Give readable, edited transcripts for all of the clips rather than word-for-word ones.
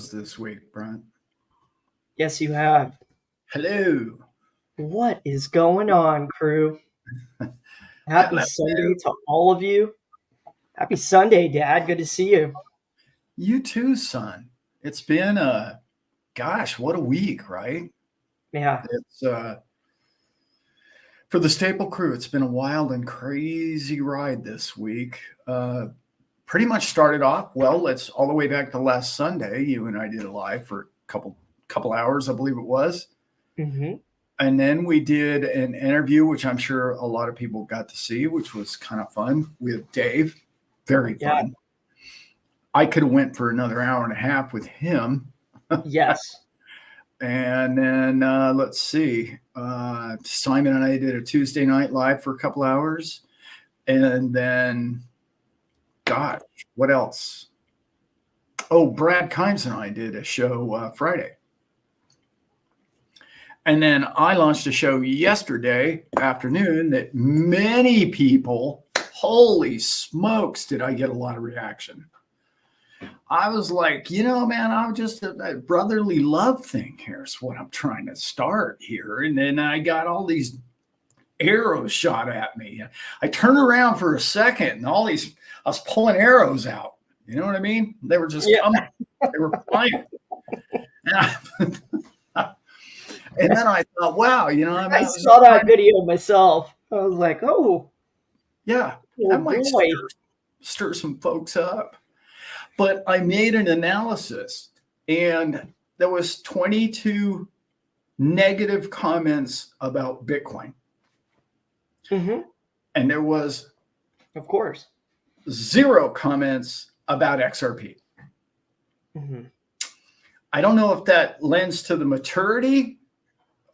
shows this week, Brent. Yes, you have. Hello. What is going on, crew? Happy Hello. Sunday to all of you. Happy Sunday, Dad. Good to see you. You too, son. It's been gosh, what a week, right? Yeah. It's for the Staple crew, it's been a wild and crazy ride this week. Pretty much started off well. It's all the way back to last Sunday. You and I did a live for a couple hours, I believe it was. Mm-hmm. And then we did an interview, which I'm sure a lot of people got to see, which was kind of fun with Dave. Very Yeah. fun. I could have went for another hour and a half with him. Yes. And then let's see. Simon and I did a Tuesday night live for a couple hours. And then, gosh, what else? Oh, Brad Kimes and I did a show Friday. And then I launched a show yesterday afternoon that many people, holy smokes, did I get a lot of reaction. I was like, man, I'm just a brotherly love thing here is what I'm trying to start here. And then I got all these arrows shot at me. I turned around for a second and I was pulling arrows out. You know what I mean? They were just coming. They were flying. And then I thought, wow, I saw that video myself. I was like, oh. Yeah, that might stir some folks up. But I made an analysis, and there was 22 negative comments about Bitcoin. Mm-hmm. And there was, of course, 0 comments about XRP. Mm-hmm. I don't know if that lends to the maturity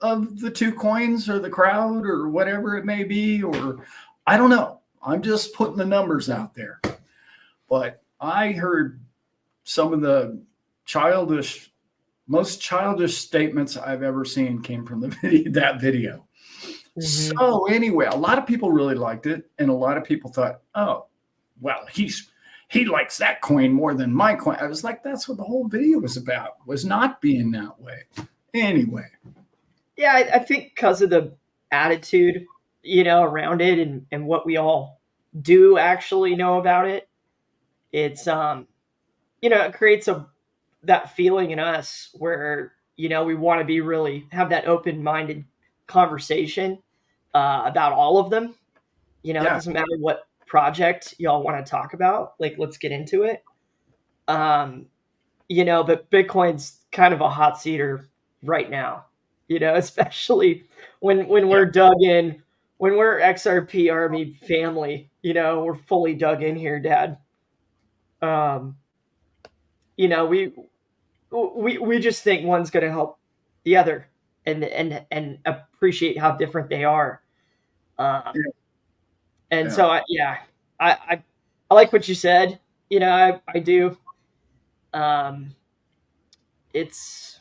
of the two coins or the crowd or whatever it may be, or I don't know. I'm just putting the numbers out there. But I heard some of the most childish statements I've ever seen came from that video. Mm-hmm. So anyway, a lot of people really liked it. And a lot of people thought, oh, well, he likes that coin more than my coin. I was like, that's what the whole video was about, was not being that way. Anyway. Yeah, I think because of the attitude, around it and what we all do actually know about it, it's, it creates that feeling in us where, we want to have that open-minded conversation about all of them. It doesn't matter what project y'all want to talk about. Like, let's get into it. But Bitcoin's kind of a hot seater right now. Especially when we're dug in, when we're XRP Army family, we're fully dug in here, Dad. We just think one's going to help the other and appreciate how different they are. So I like what you said. I do. It's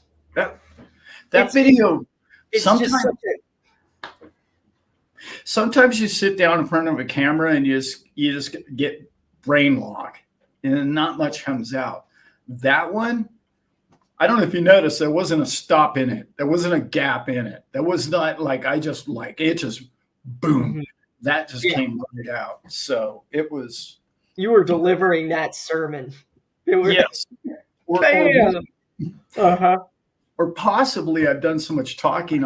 that video. It's sometimes you sit down in front of a camera and you just get brain lock, and not much comes out. That one, I don't know if you noticed, there wasn't a stop in it. There wasn't a gap in it. There was not it just boom. Mm-hmm. That just came right out. So it was. You were delivering that sermon. Yes. Uh-huh. Or possibly I've done so much talking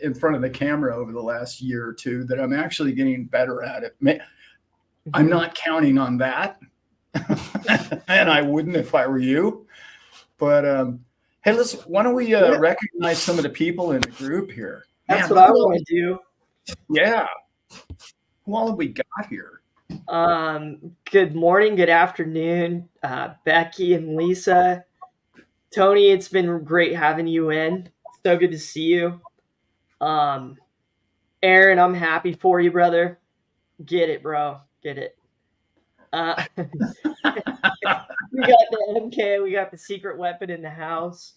in front of the camera over the last year or two that I'm actually getting better at it. I'm not counting on that. And I wouldn't if I were you. But hey, listen, why don't we recognize some of the people in the group here? That's what I want to do. Yeah. Who all have we got here? Good morning, good afternoon, Becky and Lisa. Tony, it's been great having you in. So good to see you. Aaron, I'm happy for you, brother. Get it, bro. Get it. We got the MK. We got the secret weapon in the house.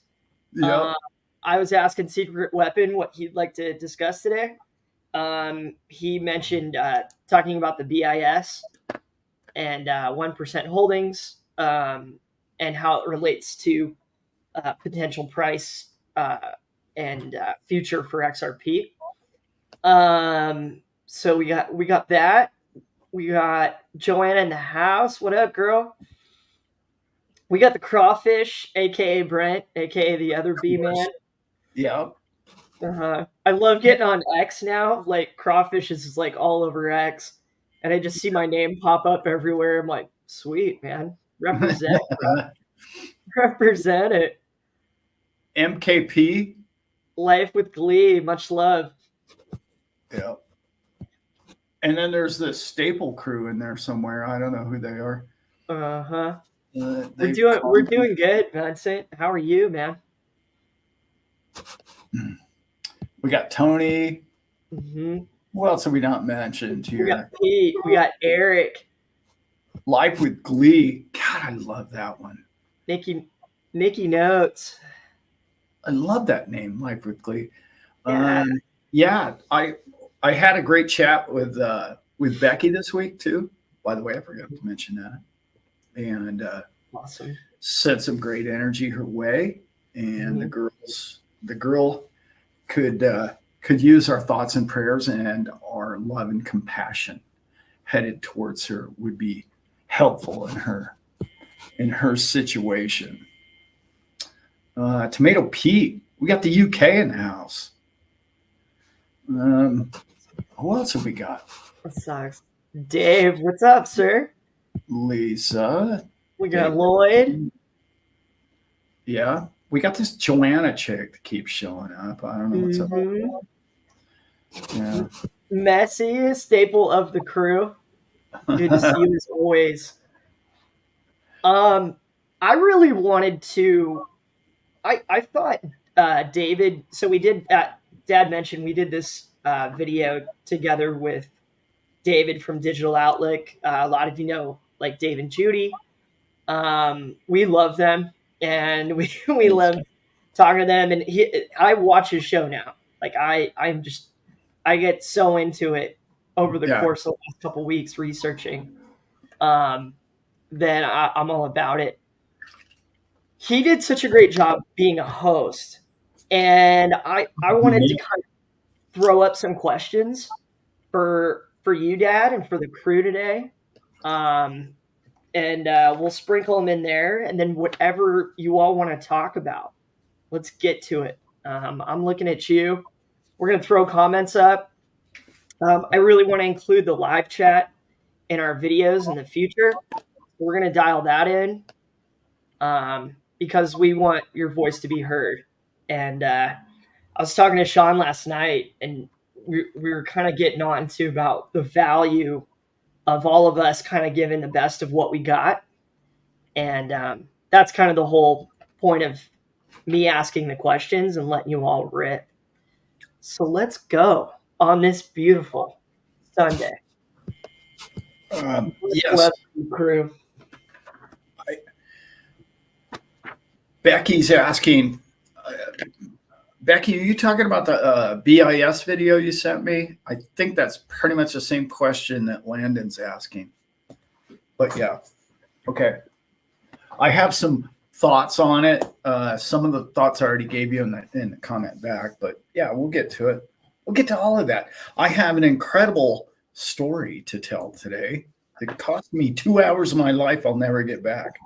Yep. I was asking Secret Weapon what he'd like to discuss today. He mentioned talking about the BIS and 1% holdings and how it relates to potential price and future for XRP. So we got that. We got Joanna in the house. What up, girl? We got the crawfish, aka Brent, aka the other B man. Yeah. I love getting on X now. Like crawfish is like all over X, and I just see my name pop up everywhere. I'm like, sweet man, represent, represent it. MKP. Life with Glee, much love. Yeah. And then there's this staple crew in there somewhere. I don't know who they are. We're doing good, Vincent. How are you, man? We got Tony. Mm-hmm. Who else have we not mentioned here? We got Pete. We got Eric. Life with Glee. God, I love that one. Nikki Notes. I love that name, Life with Glee. Yeah. I had a great chat with Becky this week too. By the way, I forgot to mention that. And awesome. Sent some great energy her way, and the girl could use our thoughts and prayers, and our love and compassion headed towards her would be helpful in her situation. Tomato Pete, we got the UK in the house. Who else have we got? That sucks. Dave, what's up, sir? Lisa. We got Lloyd. Yeah. We got this Joanna chick that keeps showing up. I don't know what's up with that. Yeah. Messi, staple of the crew. Good to see you as always. I really wanted to. I thought David. So we did. Dad mentioned we did this video together with David from Digital Outlook. A lot of you know, like Dave and Judy. We love them, and we love talking to them. And I watch his show now. Like I get so into it over the course of the last couple of weeks researching. Then I'm all about it. He did such a great job being a host, and I wanted to kind of throw up some questions for you, Dad, and for the crew today. And we'll sprinkle them in there, and then whatever you all want to talk about, let's get to it. I'm looking at you. We're going to throw comments up. I really want to include the live chat in our videos in the future. We're going to dial that in because we want your voice to be heard. And I was talking to Sean last night, and we were kind of getting on to about the value of all of us kind of giving the best of what we got. And that's kind of the whole point of me asking the questions and letting you all rip. So let's go on this beautiful Sunday. Yes. Crew. Becky's asking, Becky, are you talking about the BIS video you sent me? I think that's pretty much the same question that Landon's asking. But yeah, okay. I have some thoughts on it. Some of the thoughts I already gave you in the comment back, but yeah, we'll get to it. We'll get to all of that. I have an incredible story to tell today. It cost me 2 hours of my life I'll never get back.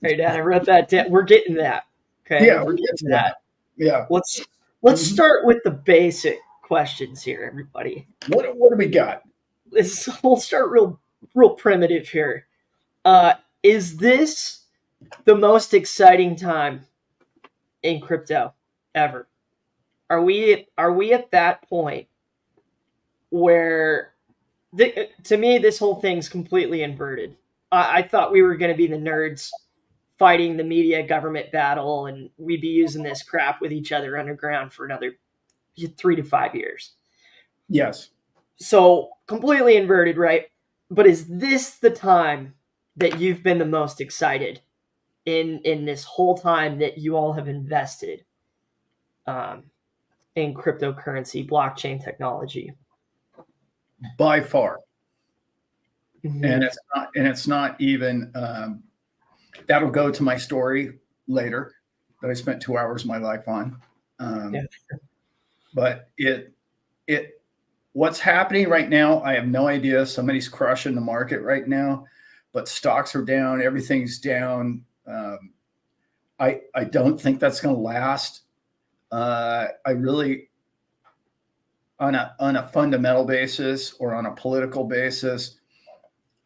Hey, Dad, I wrote that down. We're getting that. Okay. Yeah, we're getting to that. Yeah. Let's start with the basic questions here, everybody. What do we got? We'll start real primitive here. Is this the most exciting time in crypto ever? Are we at that point where to me this whole thing's completely inverted? I thought we were going to be the nerds fighting the media government battle, and we'd be using this crap with each other underground for another 3 to 5 years. Yes. So completely inverted, right? But is this the time that you've been the most excited in this whole time that you all have invested in cryptocurrency, blockchain technology? By far. Mm-hmm. And it's not even that'll go to my story later. that I spent 2 hours of my life on. Yeah. But what's happening right now, I have no idea. Somebody's crushing the market right now, but stocks are down. Everything's down. I don't think that's going to last. I really, on a fundamental basis or on a political basis,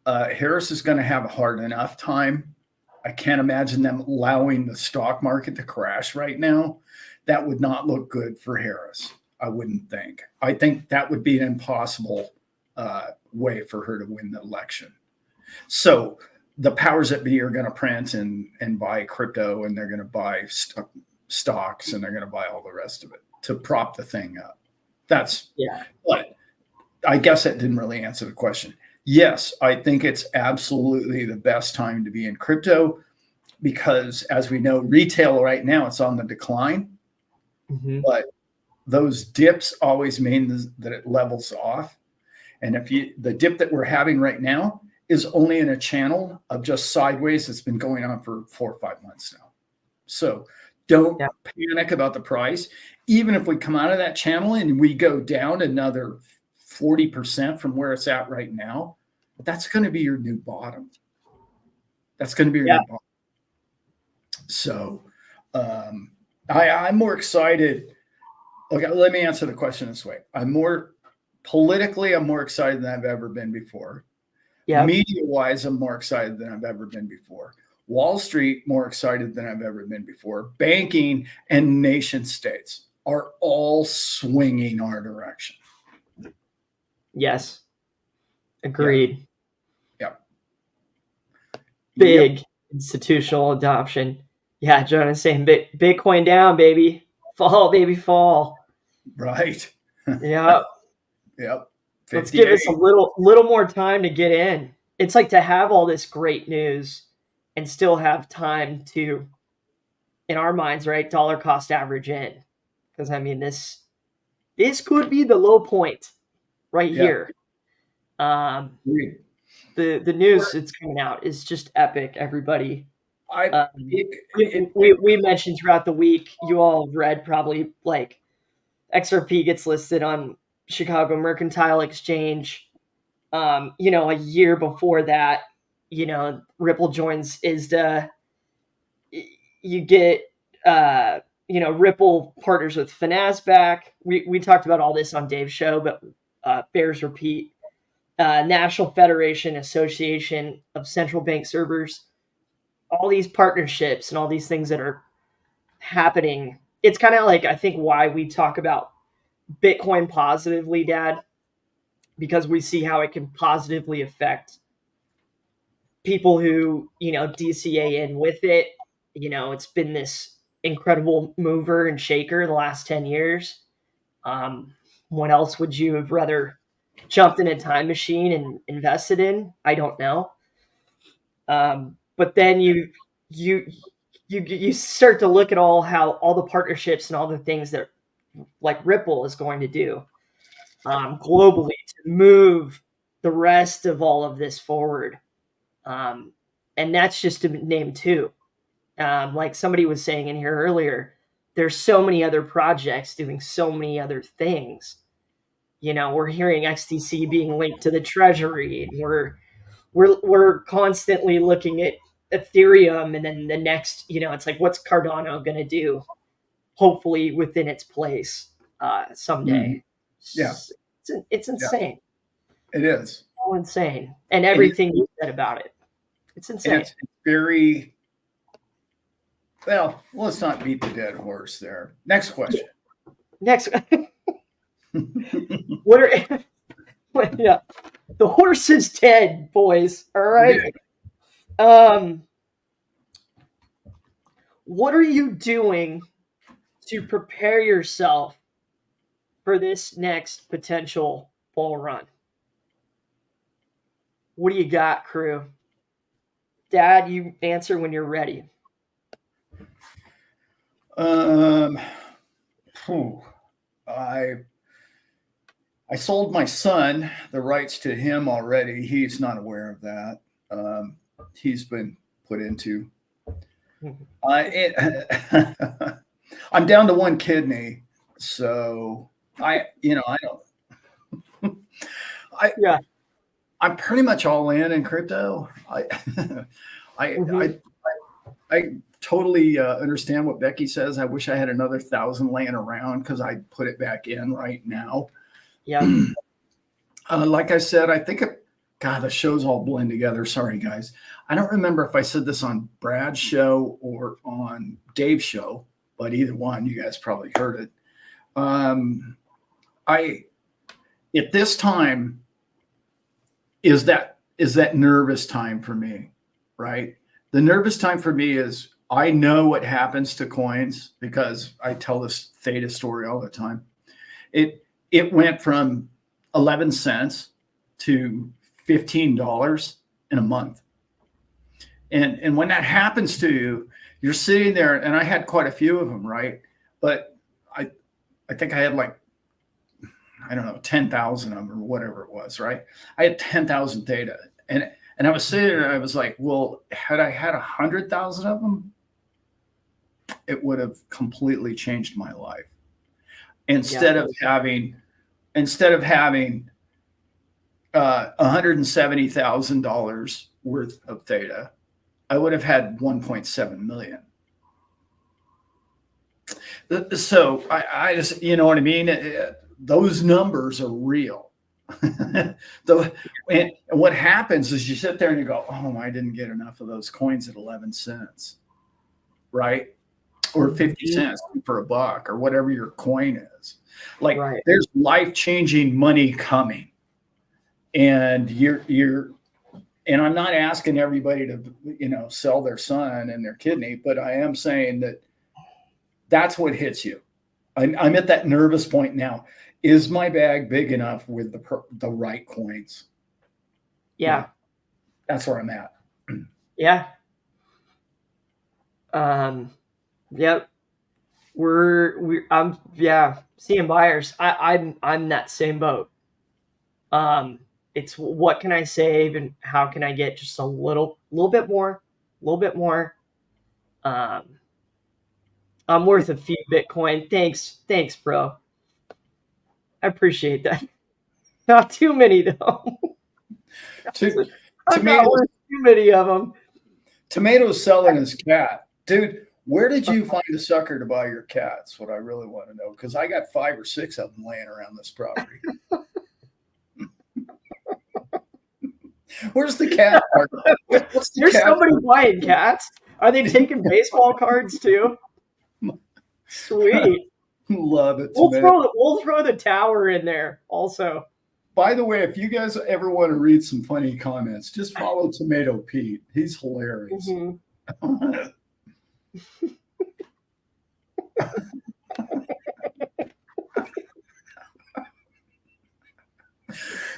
Harris is going to have a hard enough time. I can't imagine them allowing the stock market to crash right now. That would not look good for Harris. I wouldn't think. I think that would be an impossible way for her to win the election. So the powers that be are going to print and buy crypto, and they're going to buy stocks, and they're going to buy all the rest of it to prop the thing up. That's But I guess that didn't really answer the question. Yes, I think it's absolutely the best time to be in crypto because, as we know, retail right now, it's on the decline. Mm-hmm. But those dips always mean that it levels off. And the dip that we're having right now is only in a channel of just sideways that's been going on for 4 or 5 months now. So don't panic about the price. Even if we come out of that channel and we go down another 40% from where it's at right now, that's going to be your new bottom. That's going to be your new bottom. So I'm more excited. Okay, let me answer the question this way. I'm more excited than I've ever been before. Yeah. Media-wise, I'm more excited than I've ever been before. Wall Street, more excited than I've ever been before. Banking and nation states are all swinging our direction. Yes. Agreed. Yep. Big institutional adoption. Yeah, John is saying Bitcoin down, baby. Fall, baby, fall. Right. Yeah. Yep. 58. Let's give us a little more time to get in. It's like to have all this great news and still have time to, in our minds, right, dollar cost average in. Because I mean this could be the low point right here. The news that's coming out is just epic, everybody. We mentioned throughout the week, you all have read probably like XRP gets listed on Chicago Mercantile Exchange. A year before that, Ripple joins ISDA. You get, Ripple partners with Finasback. We talked about all this on Dave's show, but bears repeat. National Federation Association of Central Bank Servers. All these partnerships and all these things that are happening. It's kind of like, I think, why we talk about Bitcoin positively, Dad, because we see how it can positively affect people who, DCA in with it. It's been this incredible mover and shaker the last 10 years. What else would you have rather jumped in a time machine and invested in? I don't know. But then you start to look at how all the partnerships and all the things that like Ripple is going to do globally to move the rest of all of this forward. And that's just to name two. Like somebody was saying in here earlier, there's so many other projects doing so many other things. We're hearing XTC being linked to the treasury. We're constantly looking at Ethereum, and then the next, it's like, what's Cardano going to do? Hopefully within its place someday. Yeah, it's insane. Yeah. It is. So insane, and everything you said about it, it's insane. It's very well. Let's not beat the dead horse there. Next question. What are? Yeah, the horse is dead, boys. All right. Yeah. What are you doing to prepare yourself for this next potential bull run? What do you got, crew? Dad, you answer when you're ready. I sold my son the rights to him already. He's not aware of that. He's been put into. I'm down to one kidney, so I don't. Yeah. I'm pretty much all in crypto. I Hmm. I I totally understand what Becky says. I wish I had another 1,000 laying around because I'd put it back in right now. Yeah. Like I said, I think God, the shows all blend together. Sorry, guys. I don't remember if I said this on Brad's show or on Dave's show, but either one, you guys probably heard it. I at this time is that nervous time for me, right? The nervous time for me is I know what happens to coins because I tell this theta story all the time. It went from 11 cents to $15 in a month. And when that happens to you, you're sitting there, and I had quite a few of them, right? But I think I had like, I don't know, 10,000 of them or whatever it was, right? I had 10,000 theta. And I was sitting there, and I was like, well, had I had 100,000 of them, it would have completely changed my life. Instead of having $170,000 worth of theta, I would have had 1.7 million. So I just, you know what I mean? Those numbers are real. And what happens is you sit there and you go, oh, I didn't get enough of those coins at 11 cents, right? Or 50 cents for $1 or whatever your coin is. Like, Right. There's life-changing money coming. And and I'm not asking everybody to, sell their son and their kidney, but I am saying that that's what hits you. I'm at that nervous point now. Is my bag big enough with the right coins? Yeah. That's where I'm at. Yeah. Yep. I'm seeing buyers. I'm in that same boat. It's what can I save and how can I get just a little bit more. I'm worth a few Bitcoin. Thanks, bro. I appreciate that. Not too many though. I'm not worth too many of them. Tomato's selling his cat, dude. Where did you find a sucker to buy your cats? What I really want to know, because I got 5 or 6 of them laying around this property. Where's the cat market? There's somebody buying cats. Are they taking baseball cards too? Sweet. Love it. We'll throw the tower in there also. By the way, if you guys ever want to read some funny comments, just follow Tomato Pete. He's hilarious. Mm-hmm.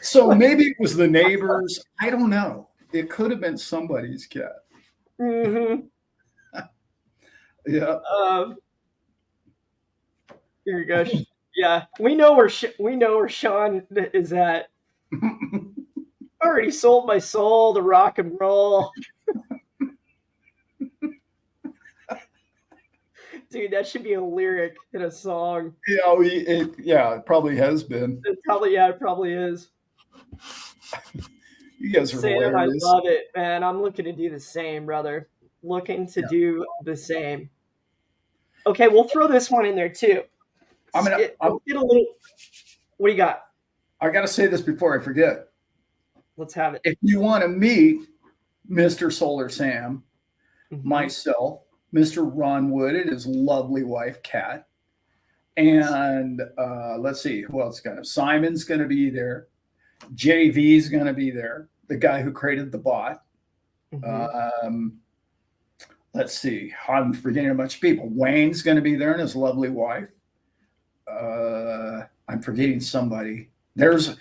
So maybe it was the neighbors. I don't know. It could have been somebody's cat. Mm-hmm. Yeah. Here you go. Yeah, we know where Sean is at. I already sold my soul to rock and roll. Dude, that should be a lyric in a song. Yeah, it probably has been. It probably is. You guys are hilarious. I love it, man. I'm looking to do the same, brother. Looking to do the same. Okay, we'll throw this one in there too. Get a little. What do you got? I got to say this before I forget. Let's have it. If you want to meet Mr. Solar Sam, myself, Mr. Ron Wood and his lovely wife, Kat, and let's see, who else is going to? Simon's going to be there. JV's going to be there, the guy who created the bot. Let's see, I'm forgetting a bunch of people. Wayne's going to be there and his lovely wife. I'm forgetting somebody. There's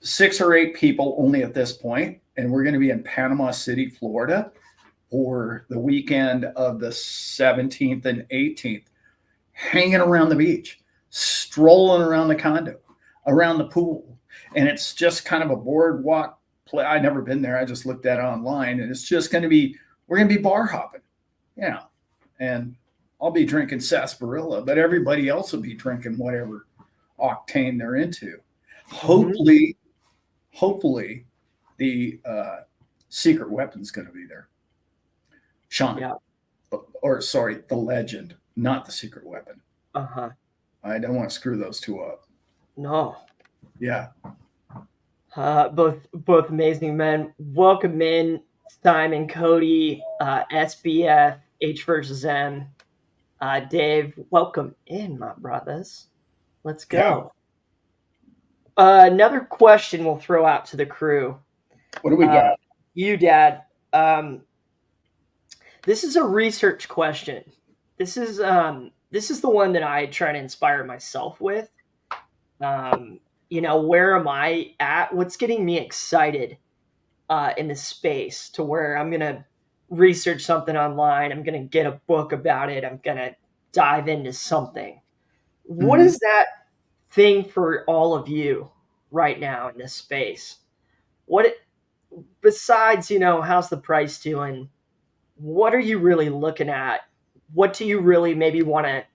6 or 8 people only at this point, and we're going to be in Panama City, Florida for the weekend of the 17th and 18th, hanging around the beach, strolling around the condo, around the pool. And it's just kind of a boardwalk play. I've never been there. I just looked at it online, and it's just going to be, we're going to be bar hopping. Yeah. And I'll be drinking sarsaparilla, but everybody else will be drinking whatever octane they're into. Mhm. Hopefully, hopefully, the secret weapon's going to be there. Sean, Yeah. or sorry, the legend, not the secret weapon. Uh-huh. I don't want to screw those two up. No. Yeah. Both amazing men. Welcome in Simon, Cody, SBF, H versus M. Dave, welcome in, my brothers. Let's Yeah. go. Another question we'll throw out to the crew. What do we Uh, got? you, Dad. This is a research question. This is the one that I try to inspire myself with. Where am I at? What's getting me excited in this space to where I'm gonna research something online. I'm gonna get a book about it. I'm gonna dive into something. What Mhm. is that thing for all of you right now in this space? What besides, how's the price doing? What are you really looking at? What do you really maybe want to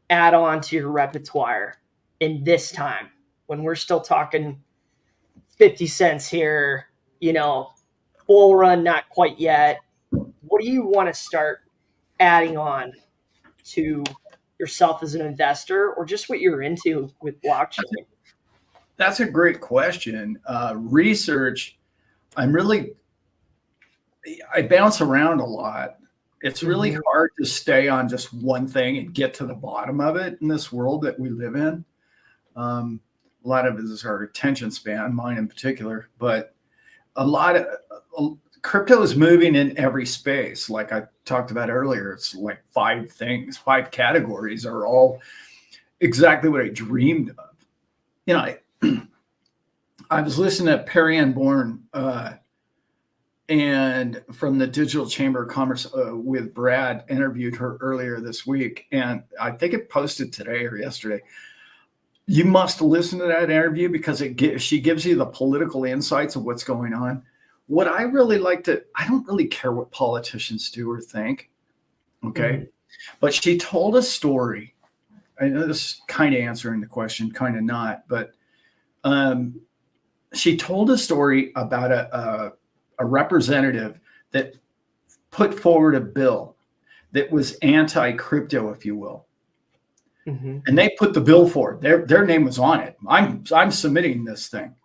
add on to your repertoire in this time when we're still talking 50 cents here, you know, bull run not quite yet. What do you want to start adding on to yourself as an investor or just what you're into with blockchain? That's a great question. Research, I'm really, I bounce around a lot. It's really Mm-hmm. hard to stay on just one thing and get to the bottom of it in this world that we live in. A lot of it is our attention span, mine in particular, but a lot of crypto is moving in every space. Like I talked about earlier, it's like five things, five categories are all exactly what I dreamed of. You know, I was listening to Perry Ann Bourne and from the Digital Chamber of Commerce with Brad, interviewed her earlier this week. And I think it posted today or yesterday. You must listen to that interview because she gives you the political insights of what's going on. What I really like to, I don't really care what politicians do or think. Okay. Mm-hmm. But she told a story. I know this is kind of answering the question, kind of not, but she told a story about a representative that put forward a bill that was anti-crypto, if you will. Mm-hmm. And they put the bill forward. Their name was on it. I'm submitting this thing.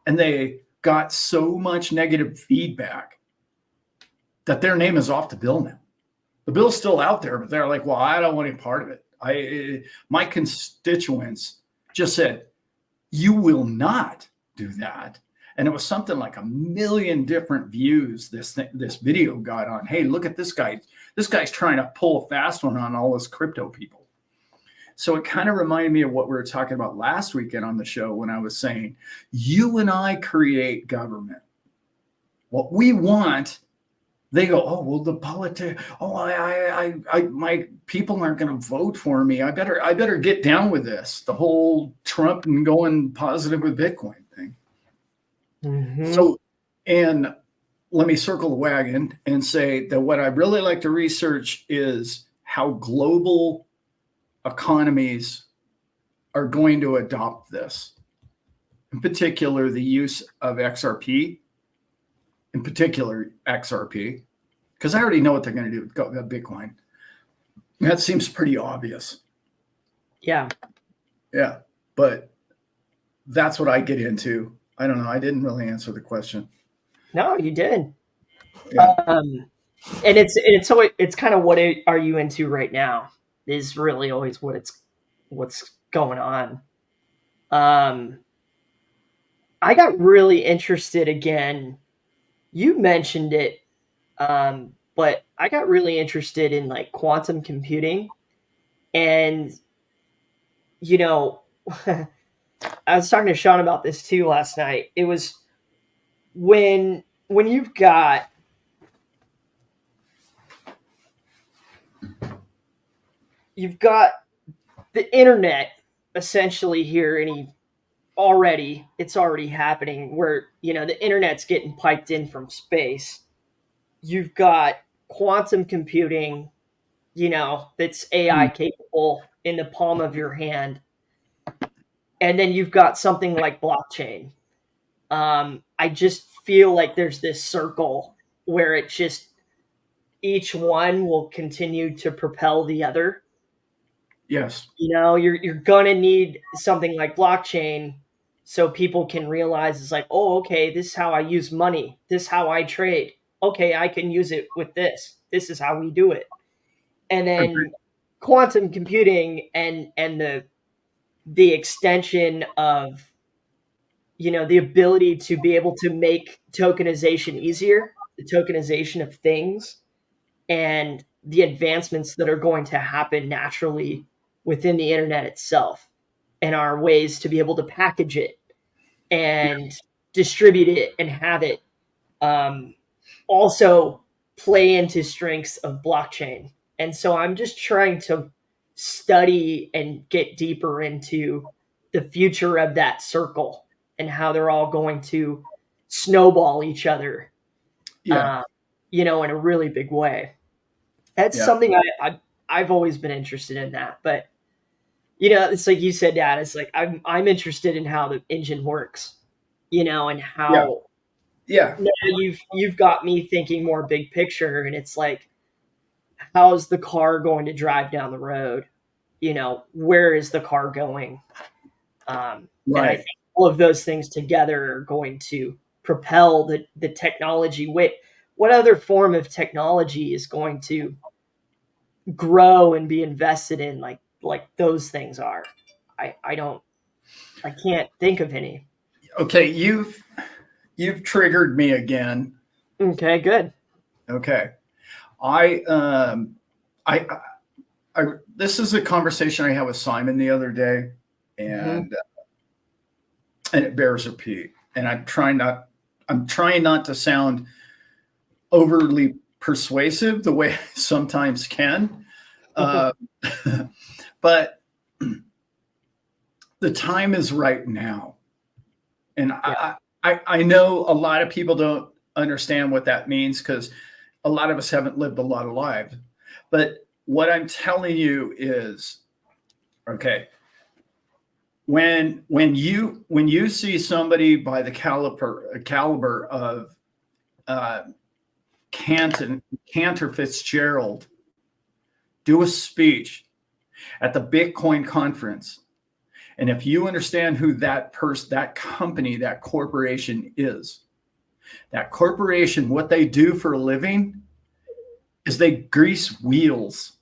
And they got so much negative feedback that their name is off the bill now. The bill's still out there, but they're like, well, I don't want any part of it. My constituents just said, you will not do that. And it was something like 1 million different views this video got on. Hey, look at this guy. This guy's trying to pull a fast one on all his crypto people. So it kind of reminded me of what we were talking about last weekend on the show when I was saying, you and I create government. What we want, they go, oh, well, the politics, oh, my people aren't going to vote for me. I better get down with this. The whole Trump and going positive with Bitcoin thing. Mm-hmm. So, and let me circle the wagon and say that what I really like to research is how global economies are going to adopt this. In particular, the use of XRP, in particular XRP, because I already know what they're going to do with Bitcoin. That seems pretty obvious. Yeah. Yeah, but that's what I get into. I don't know. I didn't really answer the question. No, you did. Yeah. And it's kind of are you into right now is really always what's going on. I got really interested again. You mentioned it, but I got really interested in like quantum computing, and you know, I was talking to Sean about this too last night. It was when you've got the internet essentially here it's already happening where the internet's getting piped in from space. You've got quantum computing, that's AI capable in the palm of your hand. And then you've got something like blockchain. I just feel like there's this circle where it just each one will continue to propel the other. Yes. You're gonna need something like blockchain so people can realize it's like, oh, okay, this is how I use money. This is how I trade. Okay, I can use it with this. This is how we do it. And Agreed. then quantum computing and the extension of the ability to be able to make tokenization easier, the tokenization of things, and the advancements that are going to happen naturally within the internet itself, and our ways to be able to package it and distribute it and have it also play into strengths of blockchain. And so I'm just trying to study and get deeper into the future of that circle and how they're all going to snowball each other, Yeah. in a really big way. That's Yeah. something I've always been interested in that. But it's like you said, Dad. It's like I'm interested in how the engine works, and Yeah. how Yeah. now you've got me thinking more big picture, and it's like, how's the car going to drive down the road? Where is the car going? And I Right. think all of those things together are going to propel the technology. What other form of technology is going to grow and be invested in like those things are? I can't think of any. Okay. You've triggered me again. Okay, good. Okay. I I this is a conversation I had with Simon the other day, Hmm. and it bears repeat. And I'm trying not to sound overly persuasive the way I sometimes can. Uh, but the time is right now. And Yeah. I know a lot of people don't understand what that means because a lot of us haven't lived a lot of lives. But what I'm telling you is, okay, when you see somebody by the caliber of uh, Cantor Fitzgerald do a speech at the Bitcoin conference, and if you understand who that person, that company, that corporation is, that corporation, what they do for a living is they grease wheels.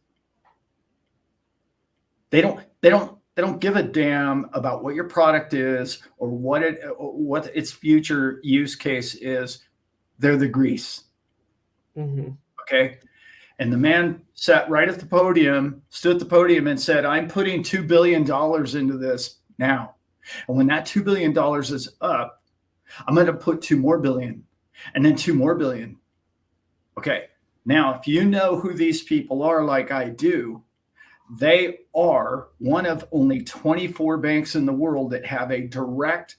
They don't give a damn about what your product is or what its future use case is. They're the grease. Hmm. Okay. And the man sat right at the podium, stood at the podium and said, I'm putting $2 billion into this now. And when that $2 billion is up, I'm going to put 2 more billion and then 2 more billion. Okay. Now, if you know who these people are, like I do, they are one of only 24 banks in the world that have a direct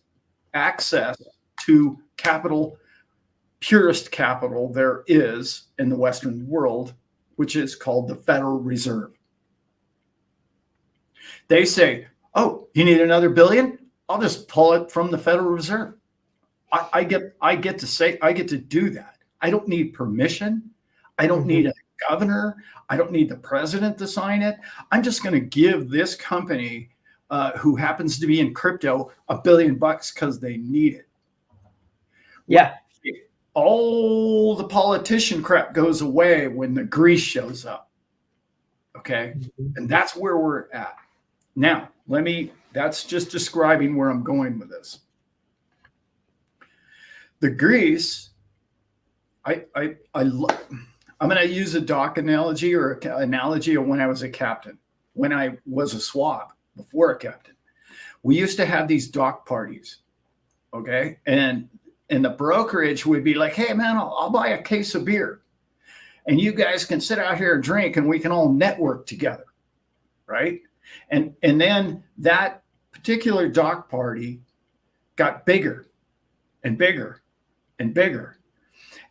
access to capital, purest capital there is in the Western world, which is called the Federal Reserve. They say, oh, you need another billion? I'll just pull it from the Federal Reserve. I get to do that. I don't need permission. I don't Hmm. need a governor. I don't need the president to sign it. I'm just going to give this company who happens to be in crypto $1 billion because they need it. Yeah. All the politician crap goes away when the grease shows up. Okay. Mhm. And that's where we're at. Now, that's just describing where I'm going with this. The grease, I'm going to use a dock analogy or an analogy of when I was a captain, when I was a swab before a captain. We used to have these dock parties. Okay. And the brokerage would be like, hey, man, I'll buy a case of beer. And you guys can sit out here and drink and we can all network together. Right. And then that particular dock party got bigger and bigger and bigger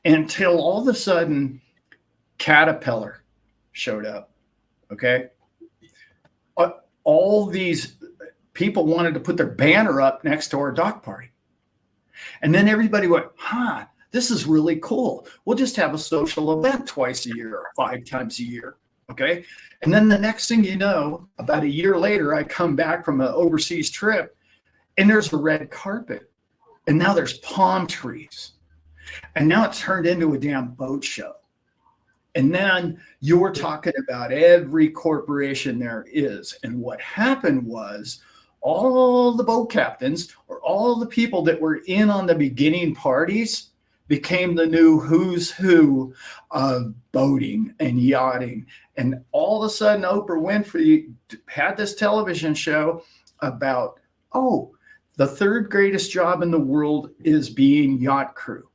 until all of a sudden Caterpillar showed up. Okay. All these people wanted to put their banner up next to our dock party. And then everybody went, this is really cool. We'll just have a social event twice a year or 5 times a year. Okay. And then the next thing you know, about a year later, I come back from an overseas trip and there's a red carpet. And now there's palm trees. And now it's turned into a damn boat show. And then you're talking about every corporation there is. And what happened was all the boat captains or all the people that were in on the beginning parties became the new who's who of boating and yachting. And all of a sudden, Oprah Winfrey had this television show about, the third greatest job in the world is being yacht crew.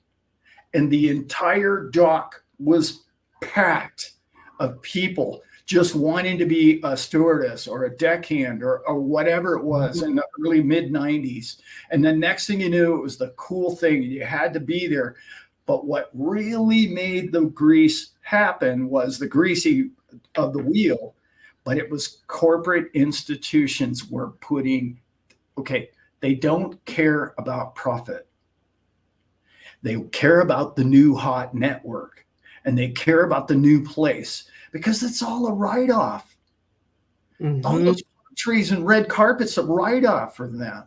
And the entire dock was packed of people just wanting to be a stewardess or a deckhand or whatever it was in the early mid-90s. And the next thing you knew, it was the cool thing. You had to be there. But what really made the grease happen was the greasy of the wheel. But it was corporate institutions were putting, they don't care about profit. They care about the new hot network. And they care about the new place because it's all a write-off. All those trees and red carpets, a write-off for them.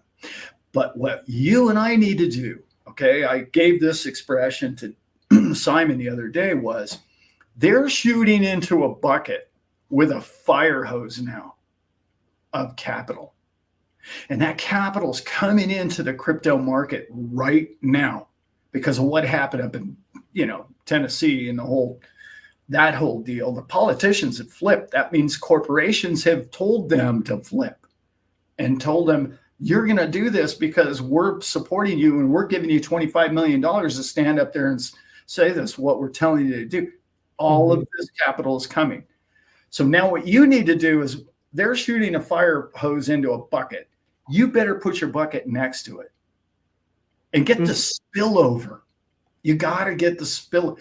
But what you and I need to do, I gave this expression to Simon the other day, was they're shooting into a bucket with a fire hose now of capital. And that capital is coming into the crypto market right now because of what happened up in, Tennessee and that whole deal. The politicians have flipped. That means corporations have told them to flip and told them, you're going to do this because we're supporting you and we're giving you $25 million to stand up there and say this, what we're telling you to do. All of this capital is coming. So now what you need to do is they're shooting a fire hose into a bucket. You better put your bucket next to it and get the spillover. You got to get the spill.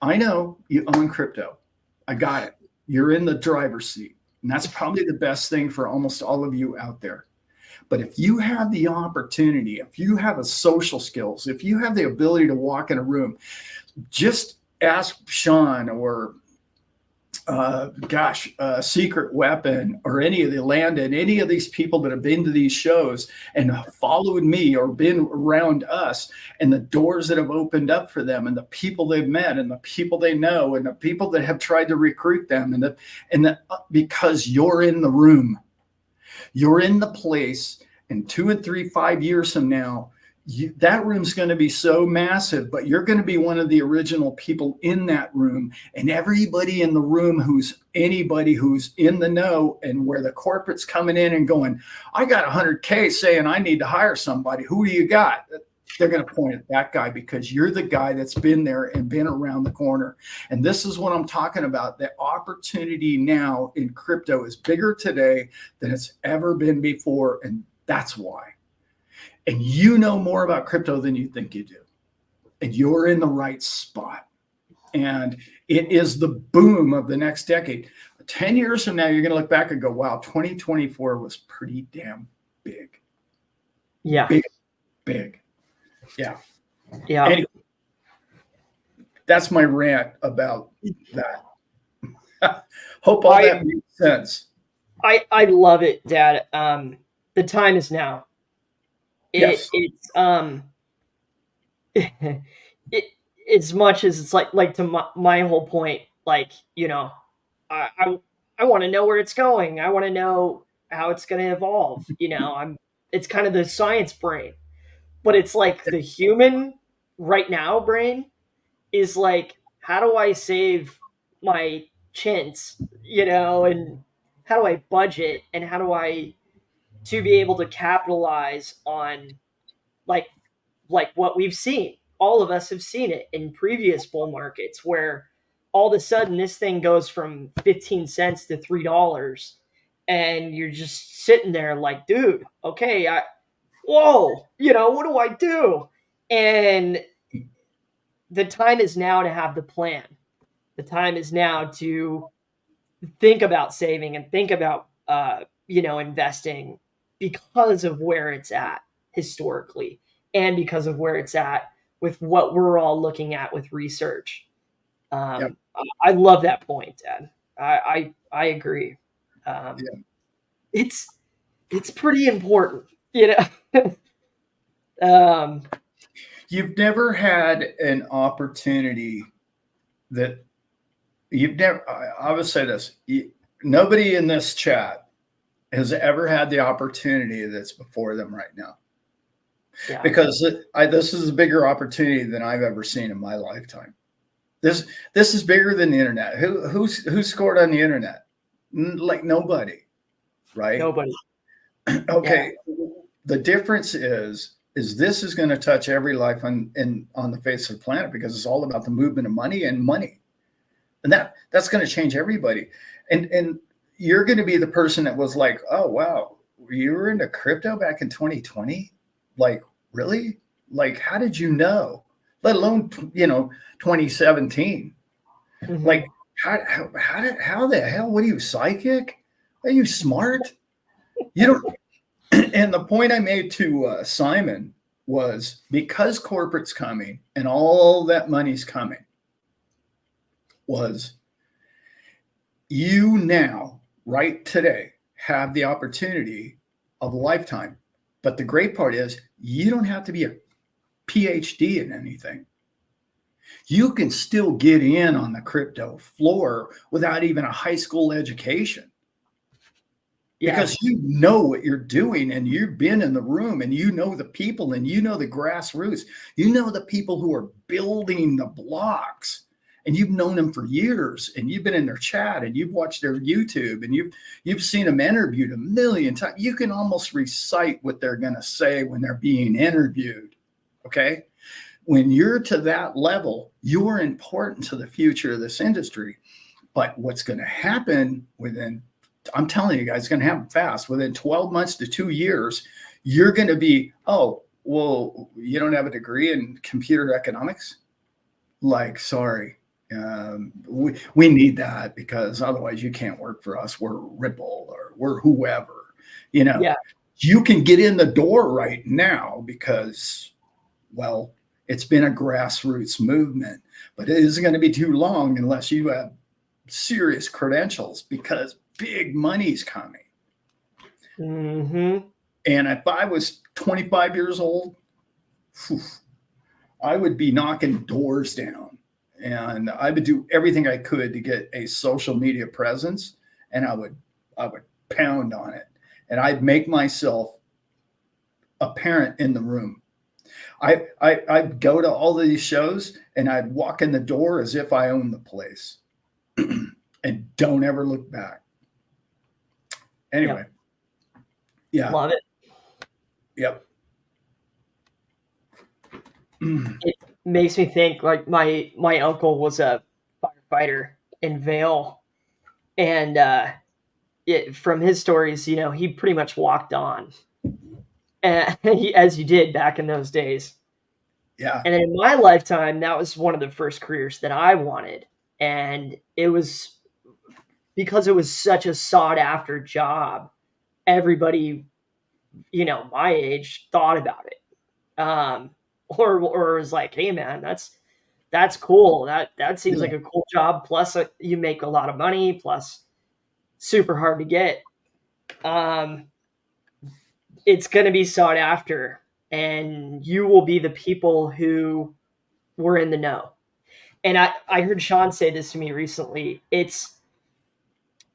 I know you own crypto. I got it. You're in the driver's seat. And that's probably the best thing for almost all of you out there. But if you have the opportunity, if you have the social skills, if you have the ability to walk in a room, just ask Sean or Secret Weapon or any of the Landon, any of these people that have been to these shows and followed me or been around us, and the doors that have opened up for them and the people they've met and the people they know and the people that have tried to recruit them and because you're in the room, you're in the place, and 2 and 3, 5 years from now, that room's going to be so massive, but you're going to be one of the original people in that room. And everybody in the room anybody who's in the know and where the corporate's coming in and going, I got 100K saying I need to hire somebody. Who do you got? They're going to point at that guy because you're the guy that's been there and been around the corner. And this is what I'm talking about. The opportunity now in crypto is bigger today than it's ever been before. And that's why. And you know more about crypto than you think you do. And you're in the right spot. And it is the boom of the next decade. 10 years from now, you're going to look back and go, wow, 2024 was pretty damn big. Yeah. Big. Yeah. Yeah. Anyway, that's my rant about that. Hope all that makes sense. I love it, Dad. The time is now. Yes. As much as it's like to my whole point, I want to know where it's going. I want to know how it's going to evolve. It's kind of the science brain, but it's like the human right now brain is like, how do I save my chins, and how do I budget and how do I to be able to capitalize on like what we've seen. All of us have seen it in previous bull markets where all of a sudden this thing goes from 15 cents to $3 and you're just sitting there like, dude, okay, what do I do? And the time is now to have the plan. The time is now to think about saving and think about investing because of where it's at historically and because of where it's at with what we're all looking at with research. Yep. I love that point, Dad. I agree. Um, Yeah. it's pretty important, you know. um, You've never had an opportunity that you've never, I would say this, nobody in this chat has ever had the opportunity that's before them right now. yeah, Because this is a bigger opportunity than I've ever seen in my lifetime. This is bigger than the internet. Who scored on the internet? Like nobody, right? nobody. Yeah, Okay. The difference is this is going to touch every life on the face of the planet because it's all about the movement of money, and that's going to change everybody. And you're going to be the person that was like, oh wow, you were into crypto back in 2020, like really? Like how did you know? Let alone 2017. mm-hmm. Like how the hell? What are you, psychic? Are you smart? You don't. And the point I made to Simon was because corporate's coming and all that money's coming, was you now, right today, have the opportunity of a lifetime. But the great part is you don't have to be a PhD in anything. You can still get in on the crypto floor without even a high school education. Yeah, Because you know what you're doing and you've been in the room and you know the people and you know the grassroots. You know the people who are building the blocks and you've known them for years and you've been in their chat and you've watched their YouTube and you've seen them interviewed a million times. You can almost recite what they're going to say when they're being interviewed. Okay? When you're to that level, you're important to the future of this industry. But what's going to happen I'm telling you guys, it's going to happen fast. Within 12 months to 2 years, you're going to be, oh, well, you don't have a degree in computer economics? Like, sorry. We need that because otherwise you can't work for us. We're Ripple or we're whoever. yeah, You can get in the door right now because, well, it's been a grassroots movement, but it isn't going to be too long unless you have serious credentials because big money's coming. mm-hmm. And if I was 25 years old, I would be knocking doors down and I would do everything I could to get a social media presence, and I would pound on it, and I'd make myself apparent in the room. I'd go to all these shows and I'd walk in the door as if I owned the place and don't ever look back. Anyway. Yep. Yeah. Love it. Yep. It makes me think like my uncle was a firefighter in Vale, and from his stories, he pretty much walked on, as you did back in those days. Yeah. And in my lifetime, that was one of the first careers that I wanted, and it was because it was such a sought after job. Everybody, my age thought about it. Or was like, hey man, that's cool. That seems like a cool job. Plus, you make a lot of money. Plus, super hard to get. It's going to be sought after, and you will be the people who were in the know. And I heard Sean say this to me recently. It's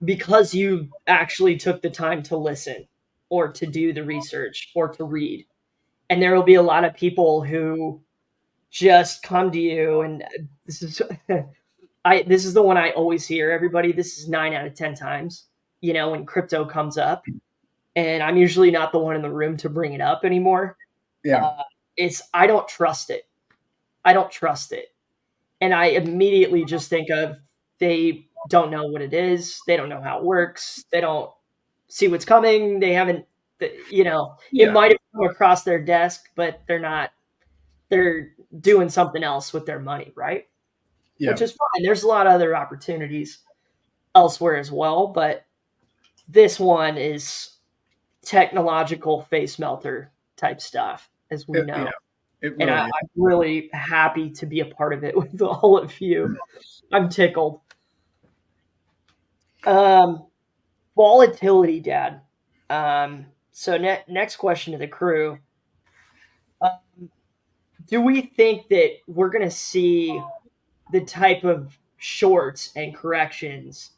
because you actually took the time to listen, or to do the research, or to read. And there will be a lot of people who just come to you, and this is this is the one I always hear. Everybody, this is 9 out of 10 times, when crypto comes up, and I'm usually not the one in the room to bring it up anymore. Yeah. It's I don't trust it. I don't trust it. And I immediately just think of, they don't know what it is. They don't know how it works. They don't see what's coming. They haven't, it might have come across their desk, but they're doing something else with their money, right? Yeah. which is fine. There's a lot of other opportunities elsewhere as well, but this one is technological face melter type stuff, as we know. Yeah. It And really is. I'm really happy to be a part of it with all of you. I'm tickled. Volatility, Dad. So next question to the crew. Do we think that we're going to see the type of shorts and corrections?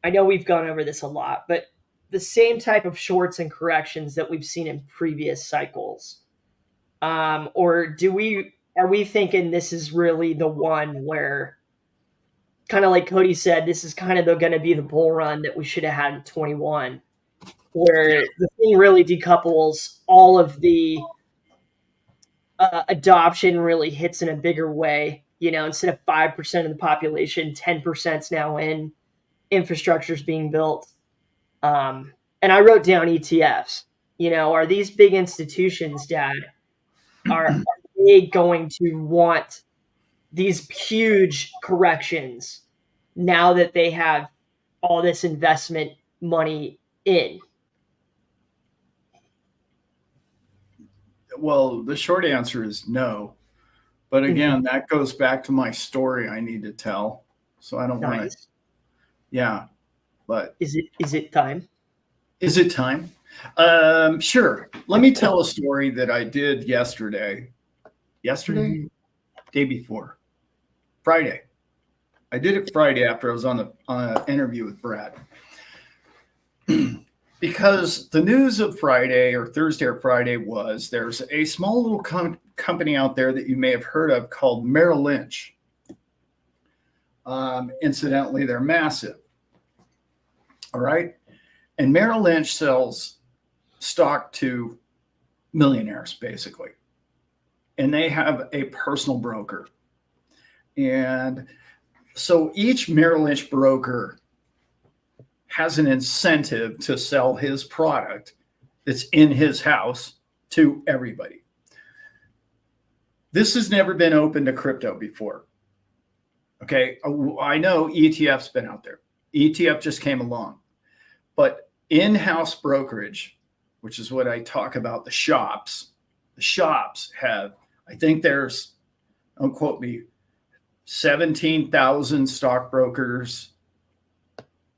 I know we've gone over this a lot, but the same type of shorts and corrections that we've seen in previous cycles, or are we thinking this is really the one where, kind of like Cody said, this is kind of going to be the bull run that we should have had in 21, where the thing really decouples, all of the adoption really hits in a bigger way. Instead of 5% of the population, 10% is now in, infrastructure's being built. And I wrote down ETFs. Are these big institutions, Dad, are they going to want these huge corrections now that they have all this investment money in? Well, the short answer is no. But again, that goes back to my story I need to tell. So I don't want to. Yeah. But is it time? Is it time? Sure. Let me tell a story that I did yesterday. Day before, Friday. I did it Friday after I was on an interview with Brad. Because the news of Friday or Thursday or Friday was there's a small little company out there that you may have heard of called Merrill Lynch. Incidentally, they're massive. All right. And Merrill Lynch sells stock to millionaires, basically. And they have a personal broker. And so each Merrill Lynch broker has an incentive to sell his product that's in his house to everybody. This has never been open to crypto before. Okay. I know ETF's been out there. ETF just came along. But in-house brokerage, which is what I talk about, the shops have, I think there's, don't quote me, 17,000 stockbrokers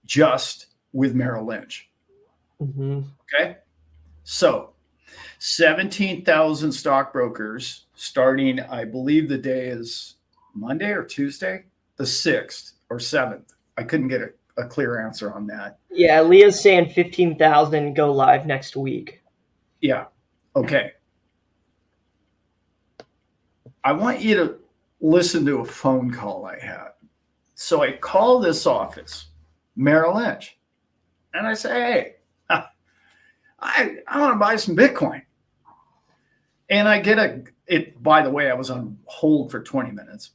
just with Merrill Lynch. Okay. So 17,000 stockbrokers starting, I believe the day is Monday or Tuesday, the 6th or 7th. I couldn't get a clear answer on that. Yeah, Leah's saying 15,000 go live next week. Yeah. Okay. I want you to listen to a phone call I had. So I call this office, Merrill Lynch, and I say, hey, I want to buy some Bitcoin. And I get by the way, I was on hold for 20 minutes.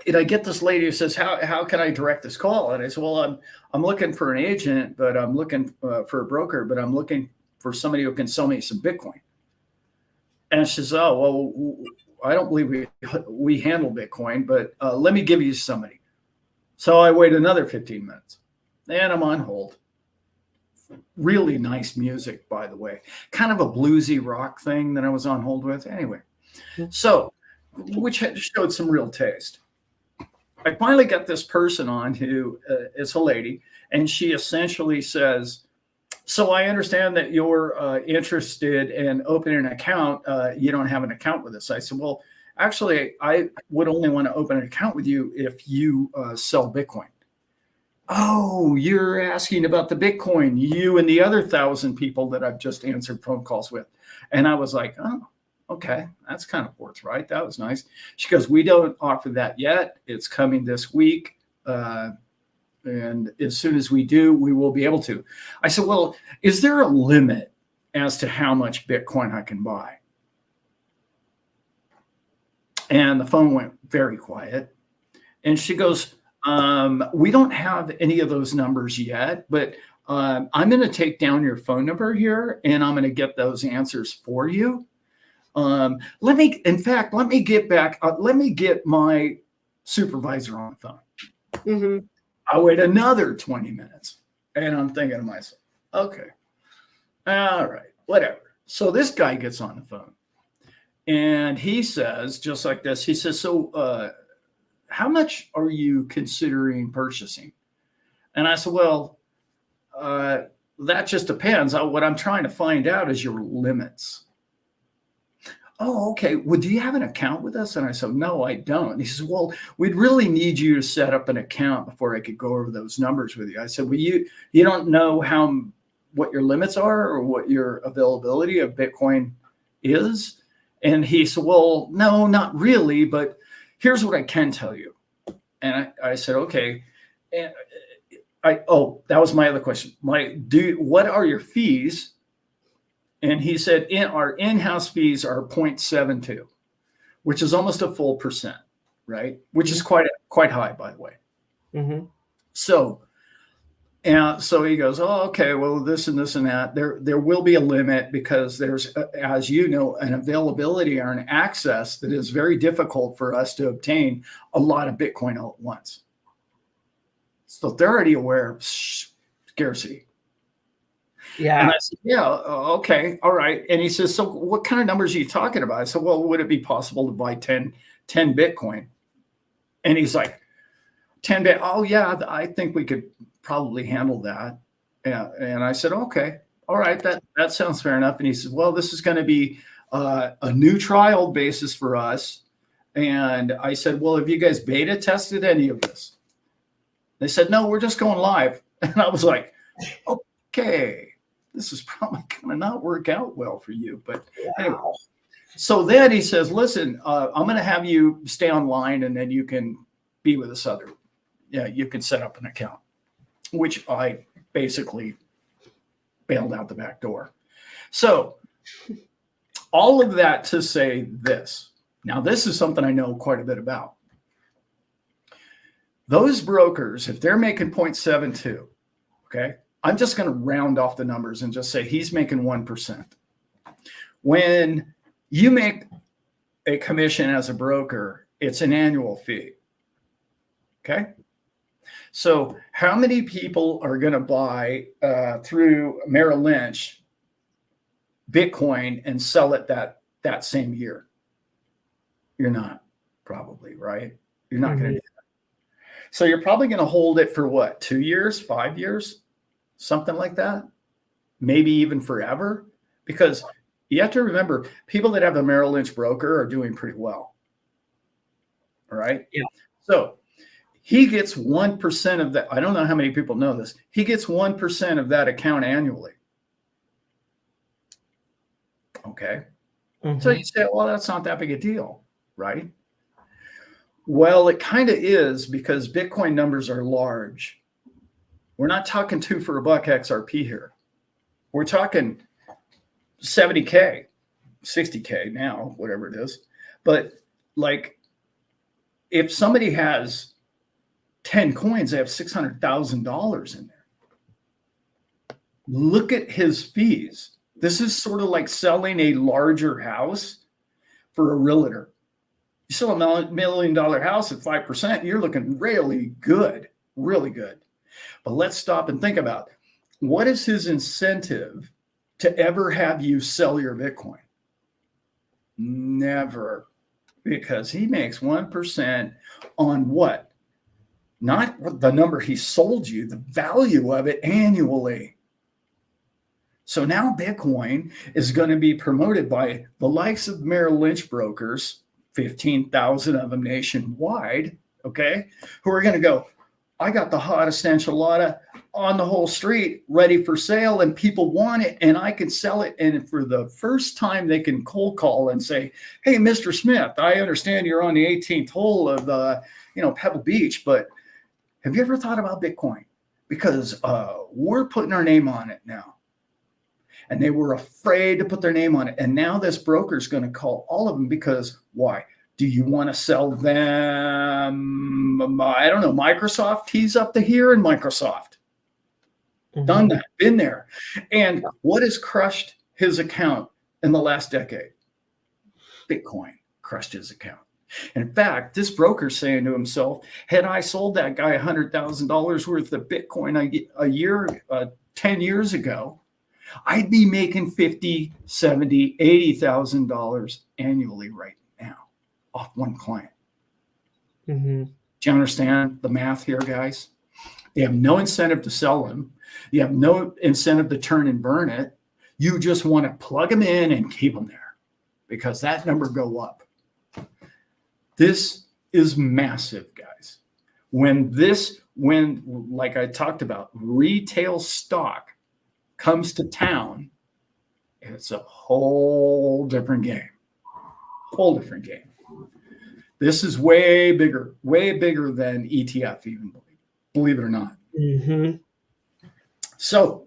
And I get this lady who says, how can I direct this call? And I said, well, I'm looking for an agent, but I'm looking for a broker, but I'm looking for somebody who can sell me some Bitcoin. And she says, oh, well, I don't believe we handle Bitcoin, but let me give you somebody. So I wait another 15 minutes and I'm on hold. Really nice music, by the way, kind of a bluesy rock thing that I was on hold with. Anyway, so which showed some real taste. I finally got this person on who is a lady, and she essentially says, so I understand that you're interested in opening an account. You don't have an account with us. I said, well, actually, I would only want to open an account with you if you sell Bitcoin. Oh, you're asking about the Bitcoin, you and the other 1,000 people that I've just answered phone calls with. And I was like, oh, okay, that's kind of forthright. That was nice. She goes, we don't offer that yet. It's coming this week. And as soon as we do, we will be able to. I said, well, is there a limit as to how much Bitcoin I can buy? And the phone went very quiet. And she goes, we don't have any of those numbers yet, but I'm going to take down your phone number here and I'm going to get those answers for you. Let me get my supervisor on the phone. Mm-hmm. I wait another 20 minutes and I'm thinking to myself, okay, all right, whatever. So this guy gets on the phone and he says, just like this, he says, so how much are you considering purchasing? And I said, well, that just depends. What I'm trying to find out is your limits. Oh, okay. Well, do you have an account with us? And I said, no, I don't. And he says, well, we'd really need you to set up an account before I could go over those numbers with you. I said, well, you don't know what your limits are or what your availability of Bitcoin is? And he said, well, no, not really, but here's what I can tell you. And I said, okay. And that was my other question. What are your fees? And he said, our in-house fees are 0.72, which is almost a full percent, right? Which is quite high, by the way. Mm-hmm. So he goes, oh, okay, well, this and this and that. There will be a limit because there's, as you know, an availability or an access that is very difficult for us to obtain a lot of Bitcoin all at once. So they're already aware of scarcity. Yeah. And I said, yeah, okay, all right. And he says, so what kind of numbers are you talking about? I said, well, would it be possible to buy 10 Bitcoin? And he's like, 10 Bitcoin. Oh, yeah, I think we could probably handle that. And I said, okay, all right, that sounds fair enough. And he said, well, this is going to be a new trial basis for us. And I said, well, have you guys beta tested any of this? They said, no, we're just going live. And I was like, okay, this is probably going to not work out well for you. But anyway, so then he says, listen, I'm going to have you stay online and then you can be with us you can set up an account, which I basically bailed out the back door. So all of that to say this. Now, this is something I know quite a bit about. Those brokers, if they're making 0.72, okay, I'm just going to round off the numbers and just say he's making 1%. When you make a commission as a broker, it's an annual fee. Okay. So how many people are going to buy through Merrill Lynch Bitcoin and sell it that same year? You're not, probably, right? You're not going to do that. So you're probably going to hold it for what, 2 years, 5 years, something like that, maybe even forever, because you have to remember people that have a Merrill Lynch broker are doing pretty well. All right. Yeah. So he gets 1% of that. I don't know how many people know this. He gets 1% of that account annually. Okay. Mm-hmm. So you say, well, that's not that big a deal, right? Well, it kind of is because Bitcoin numbers are large. We're not talking 2 for $1 XRP here. We're talking 70K, 60K now, whatever it is. But like if somebody has 10 coins, they have $600,000 in there. Look at his fees. This is sort of like selling a larger house for a realtor. You sell a $1 million house at 5%, you're looking really good, really good. But let's stop and think about what is his incentive to ever have you sell your Bitcoin? Never, because he makes 1% on what? Not the number he sold you, the value of it annually. So now Bitcoin is going to be promoted by the likes of Merrill Lynch brokers, 15,000 of them nationwide, okay, who are going to go, I got the hottest enchilada on the whole street ready for sale and people want it and I can sell it. And for the first time, they can cold call and say, hey, Mr. Smith, I understand you're on the 18th hole of Pebble Beach, but have you ever thought about Bitcoin? Because we're putting our name on it now. And they were afraid to put their name on it. And now this broker is going to call all of them because why? Do you want to sell them? I don't know. Microsoft, he's up to here in Microsoft. Mm-hmm. Done that, been there. And what has crushed his account in the last decade? Bitcoin crushed his account. And in fact, this broker's saying to himself, had I sold that guy $100,000 worth of Bitcoin a year, 10 years ago, I'd be making $50, $70, $80,000 annually right now off one client. Mm-hmm. Do you understand the math here, guys? They have no incentive to sell them. You have no incentive to turn and burn it. You just want to plug them in and keep them there because that number go up. This is massive, guys. When like I talked about, retail stock comes to town, it's a whole different game. Whole different game. This is way bigger than ETF, even believe it or not. Mm-hmm. So,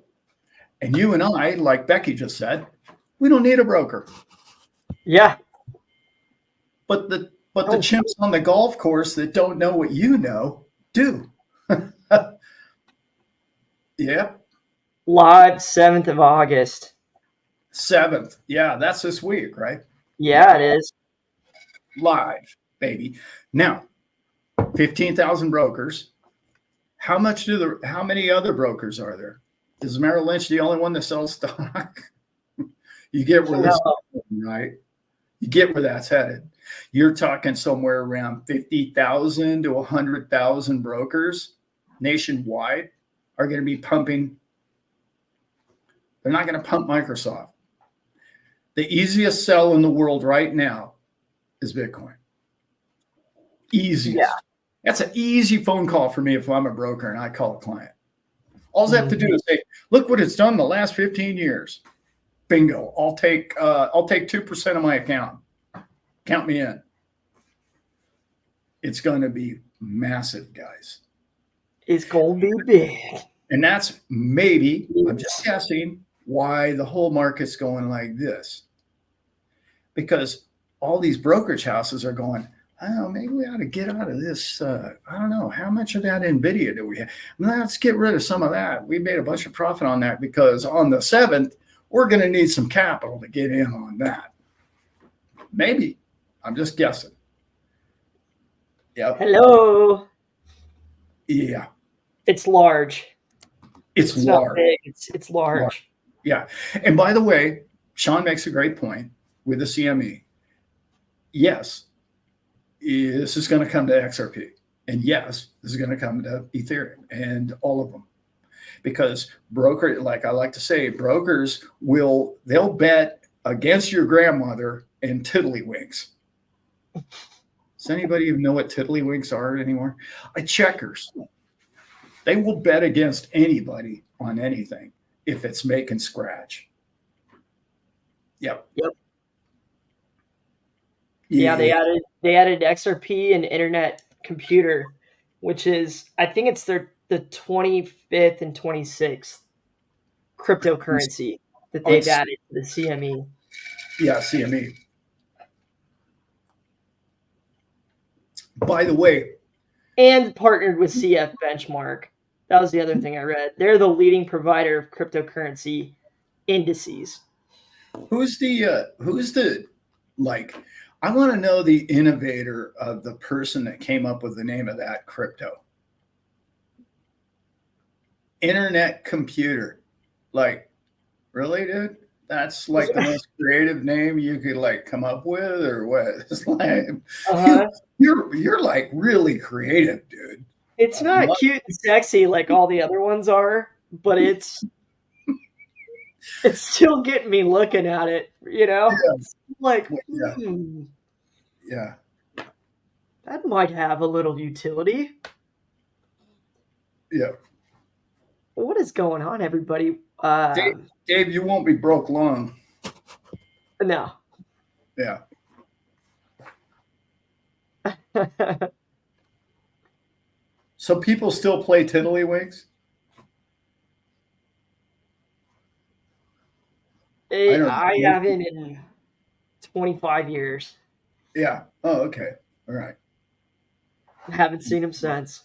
and you and I, like Becky just said, we don't need a broker. Yeah. But the chimps on the golf course that don't know what you know do. Yep. Live 7th of August. 7th. Yeah, that's this week, right? Yeah, it is. Live, baby. Now, 15,000 brokers. How many other brokers are there? Is Merrill Lynch the only one that sells stock? You get where this is headed, right? You get where that's headed. You're talking somewhere around 50,000 to 100,000 brokers nationwide are going to be pumping. They're not going to pump Microsoft. The easiest sell in the world right now is Bitcoin. Easiest. Yeah. That's an easy phone call for me if I'm a broker and I call a client. All I have to do is say, look what it's done the last 15 years. Bingo. I'll take 2% of my account. Count me in. It's going to be massive, guys. It's going to be big. And that's maybe, I'm just guessing, why the whole market's going like this. Because all these brokerage houses are going, I don't know, maybe we ought to get out of this. I don't know. How much of that NVIDIA do we have? Let's get rid of some of that. We made a bunch of profit on that because on the 7th, we're going to need some capital to get in on that. Maybe. I'm just guessing. Yep. Hello. Yeah. It's large. It's not large. big. It's large. Yeah. And by the way, Sean makes a great point with the CME. Yes, this is going to come to XRP. And yes, this is going to come to Ethereum and all of them. Because like I like to say, brokers they'll bet against your grandmother and tiddlywinks. Does anybody even know what tiddlywinks are anymore? Checkers. They will bet against anybody on anything if it's making scratch. Yep. Yeah, they added XRP and Internet Computer, which is, I think it's the 25th and 26th cryptocurrency that they've added to the CME. Yeah, CME. By the way. And partnered with CF Benchmark. That was the other thing I read. They're the leading provider of cryptocurrency indices. Who's the I want to know the innovator of the person that came up with the name of that crypto. Internet Computer. Like, really, dude? That's like the most creative name you could like come up with, or what? It's like you're like really creative, dude. It's not cute and sexy like all the other ones are, but it's still getting me looking at it, you know? Yeah. It's like, yeah. That might have a little utility. Yeah. What is going on, everybody? Dave, you won't be broke long. No. Yeah. So people still play tiddlywinks? I haven't in 25 years. Yeah. Oh, okay. All right. I haven't seen him since.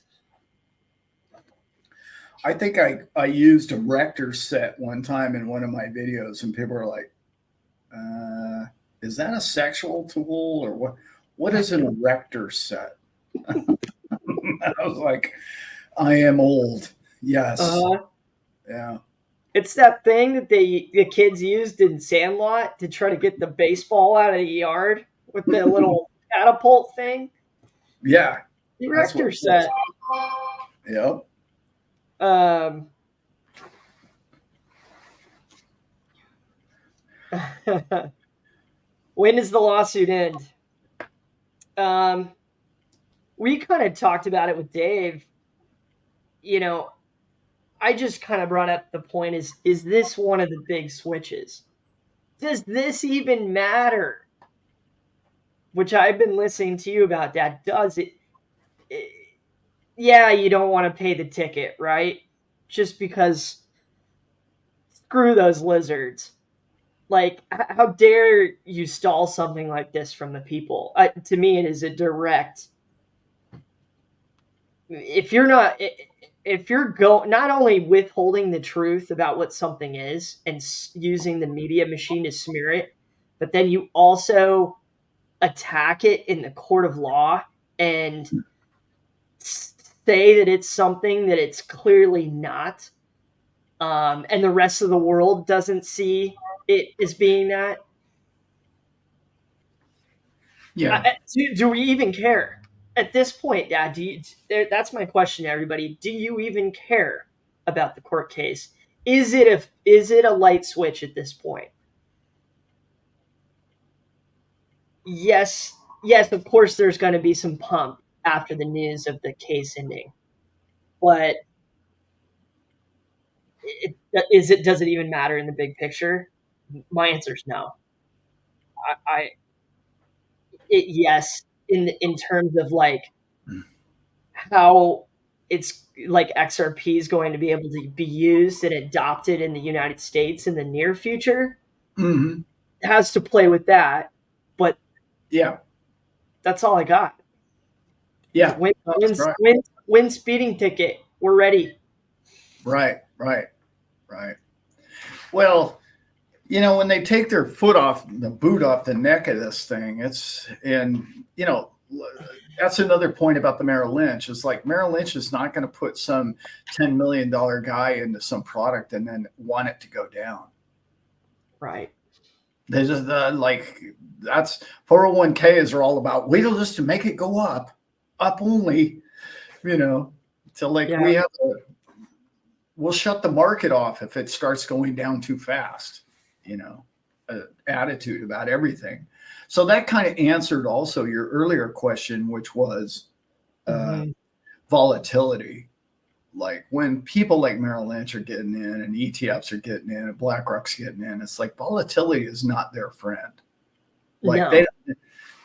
I think I used a Rector set one time in one of my videos, and people are like, is that a sexual tool or what? what is an erector set? I was like, I am old. Yes. Yeah. It's that thing that the kids used in Sandlot to try to get the baseball out of the yard with the little catapult thing. Yeah. The That's what erector it is. set. Yep. When does the lawsuit end? We kind of talked about it with Dave. You know, I just kind of brought up the point is this one of the big switches? Does this even matter? Which I've been listening to you about, Dad. Does it yeah, you don't want to pay the ticket, right? Just because screw those lizards. Like, how dare you stall something like this from the people? To me, it is a direct. If you're not, if you're not only withholding the truth about what something is and using the media machine to smear it, but then you also attack it in the court of law and say that it's something that it's clearly not, and the rest of the world doesn't see it as being that. Yeah. Do we even care at this point, Dad? That's my question to everybody. Do you even care about the court case? Is it a light switch at this point? Yes, of course there's going to be some pump after the news of the case ending. But does it even matter in the big picture? My answer is no. Yes, in terms of like how it's like XRP is going to be able to be used and adopted in the United States in the near future. Mm-hmm. It has to play with that, but yeah, that's all I got. Yeah, Win speeding ticket. We're ready. Right. Well, when they take their boot off the neck of this thing, that's another point about the Merrill Lynch. It's like Merrill Lynch is not going to put some $10 million guy into some product and then want it to go down. Right. They just that's 401ks are all about wait till just to make it go up only, till we'll shut the market off if it starts going down too fast, attitude about everything. So that kind of answered also your earlier question, which was volatility. Like when people like Merrill Lynch are getting in and ETFs are getting in and BlackRock's getting in, it's like volatility is not their friend. Like no.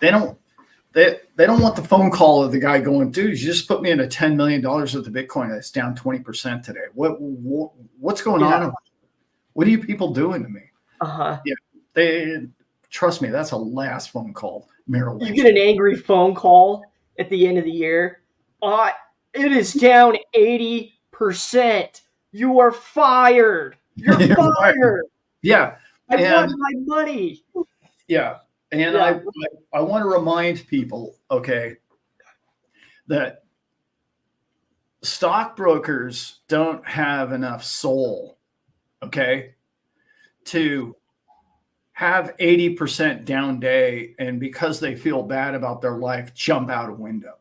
they don't want the phone call of the guy going, dude, you just put me in a $10 million worth of Bitcoin that's down 20% today. What's going on? What are you people doing to me? Yeah, they trust me. That's a last phone call. Merrill Lynch. You get an angry phone call at the end of the year. It is down 80%. You are fired. You're fired. Yeah. I want my money. Yeah. And I want to remind people, okay, that stockbrokers don't have enough soul, okay, to have 80% down day and because they feel bad about their life, jump out a window.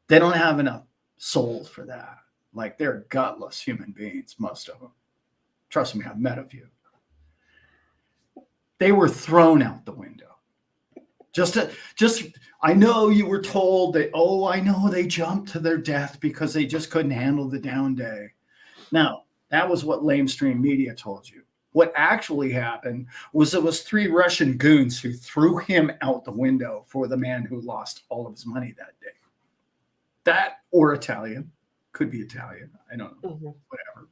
They don't have enough soul for that. Like they're gutless human beings, most of them. Trust me, I've met a few. They were thrown out the window. I know you were told that, I know they jumped to their death because they just couldn't handle the down day. Now, that was what lamestream media told you. What actually happened was it was 3 Russian goons who threw him out the window for the man who lost all of his money that day. That or Italian, could be Italian. I don't know, whatever.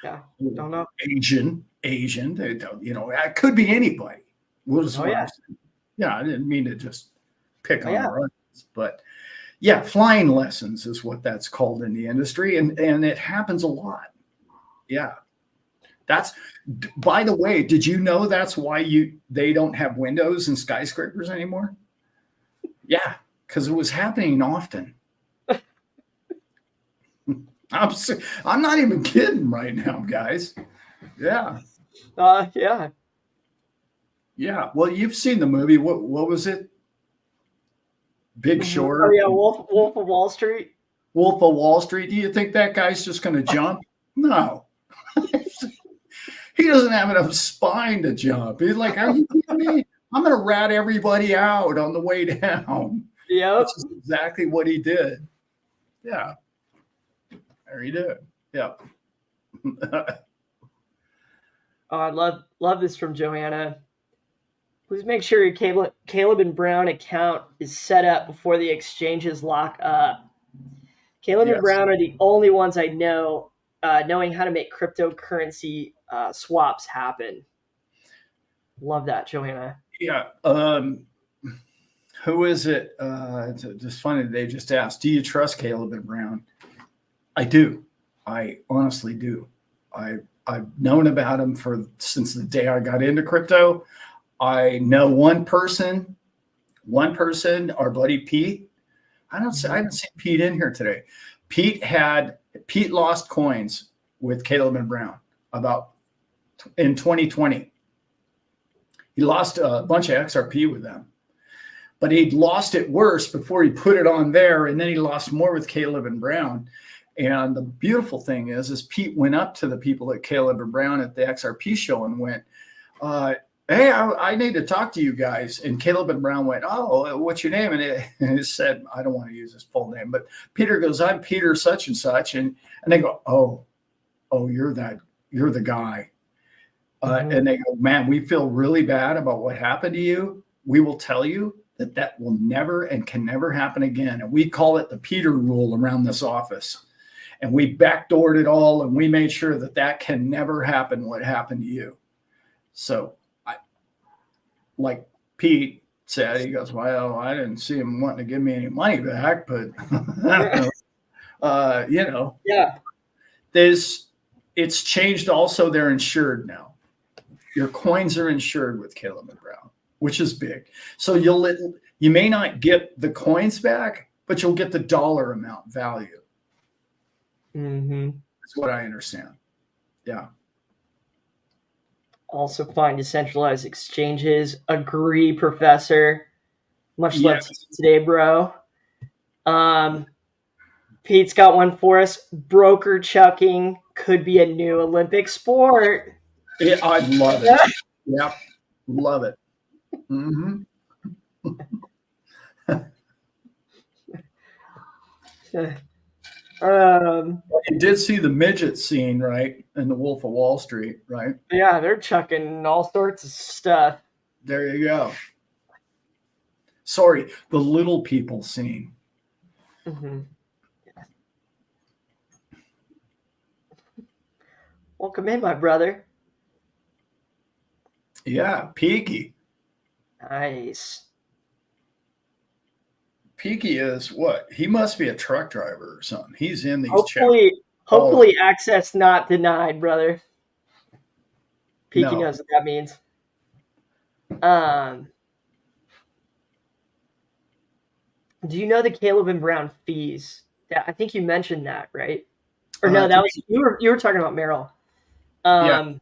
Yeah, don't know. Asian. They don't, it could be anybody. Yeah, I didn't mean to just pick on the Russians, but yeah, flying lessons is what that's called in the industry, and it happens a lot. Yeah, that's. By the way, did you know that's why they don't have windows in skyscrapers anymore? Yeah, because it was happening often. I'm not even kidding right now, guys. Yeah. Yeah. Yeah. Well, you've seen the movie. What was it? Big Oh Short, yeah, Wolf of Wall Street. Wolf of Wall Street. Do you think that guy's just going to jump? No. He doesn't have enough spine to jump. He's like, are you kidding me? I'm going to rat everybody out on the way down, which Yep. is exactly what he did. Yeah. There he did. Yeah. Oh, I love this from Joanna. Please make sure your Caleb and Brown account is set up before the exchanges lock up. Caleb and Yes. Brown are the only ones I know knowing how to make cryptocurrency swaps happen. Love that, Joanna. Yeah. Who is it? It's just funny. They just asked, do you trust Caleb and Brown? I do. I honestly do. I've known about him since the day I got into crypto. I know one person, our buddy Pete. I haven't seen Pete in here today. Pete lost coins with Caleb and Brown in 2020. He lost a bunch of XRP with them, but he'd lost it worse before he put it on there, and then he lost more with Caleb and Brown. And the beautiful thing is Pete went up to the people at Caleb and Brown at the XRP show and went, hey, I need to talk to you guys. And Caleb and Brown went, oh, what's your name? And it said, I don't want to use his full name, but Peter goes, I'm Peter such and such. And they go, oh, you're the guy. And they go, man, we feel really bad about what happened to you. We will tell you that will never and can never happen again. And we call it the Peter rule around this office. And we backdoored it all, and we made sure that can never happen, what happened to you. So like Pete said, he goes, well, I didn't see him wanting to give me any money back, but Yeah. It's changed also. They're insured now. Your coins are insured with Caleb and Brown, which is big. So you may not get the coins back, but you'll get the dollar amount value. Mm-hmm. That's what I understand. Yeah. Also find decentralized exchanges. Agree, Professor. Much love to you today, bro. Pete's got one for us. Broker chucking could be a new Olympic sport. Yeah, I love it. Yeah, love it. Mm-hmm. You did see the midget scene, right? In the Wolf of Wall Street, right? Yeah, they're chucking all sorts of stuff. There you go. Sorry, the little people scene. Mm-hmm. Welcome in, my brother. Yeah, Peaky. Nice. Peaky is what? He must be a truck driver or something. He's in these Hopefully access not denied, brother. Peaky knows what that means. Do you know the Caleb and Brown fees? I think you mentioned that, right? Or no, that was you were talking about Merrill. Yeah.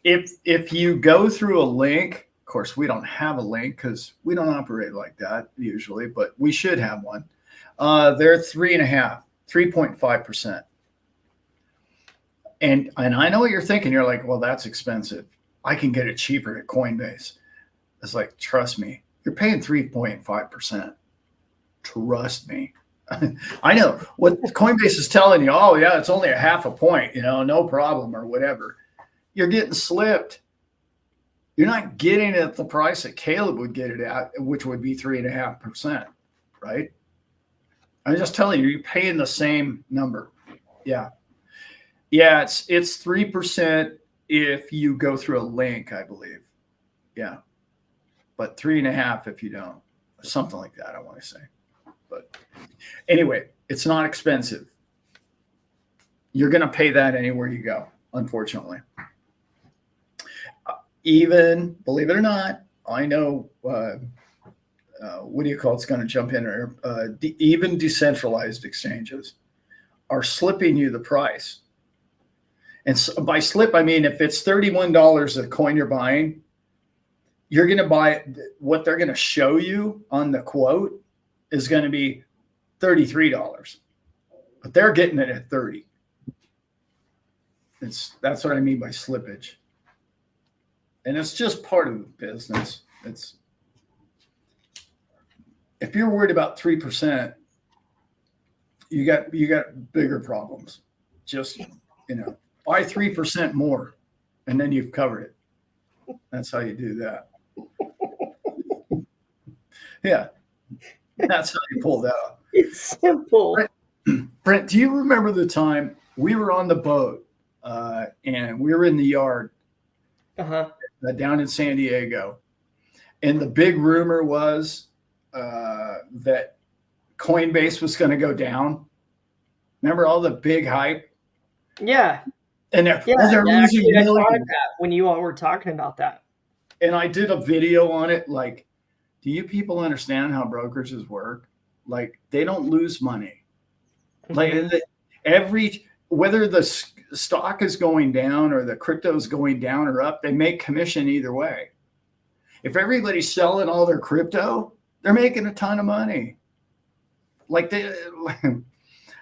If you go through a link, of course we don't have a link because we don't operate like that usually, but we should have one. They're 3.5%. And I know what you're thinking. You're like, well, that's expensive. I can get it cheaper at Coinbase. It's like, trust me, you're paying 3.5%. Trust me. I know what Coinbase is telling you. Oh yeah, it's only a half a point, no problem or whatever. You're getting slipped. You're not getting it at the price that Caleb would get it at, which would be 3.5%, right? I'm just telling you, you're paying the same number. Yeah. Yeah, it's 3% if you go through a link, I believe. Yeah. But 3.5% if you don't. Something like that, I want to say. But anyway, it's not expensive. You're going to pay that anywhere you go, unfortunately. Even, believe it or not, I know what do you call it's going to jump in there? Even decentralized exchanges are slipping you the price. And so by slip, I mean if it's $31 a coin you're buying, you're going to buy what they're going to show you on the quote is going to be $33, but they're getting it at 30. That's what I mean by slippage. And it's just part of the business. If you're worried about 3%, you got bigger problems. Just, buy 3% more and then you've covered it. That's how you do that. Yeah. That's how you pull that off. It's simple. Brent, do you remember the time we were on the boat and we were in the yard down in San Diego, and the big rumor was that Coinbase was going to go down? Remember all the big hype? Yeah. And they're losing millions. When you all were talking about that. And I did a video on it. Like, do you people understand how brokerages work? Like, they don't lose money. Like whether the stock is going down or the crypto is going down or up, they make commission either way. If everybody's selling all their crypto, they're making a ton of money.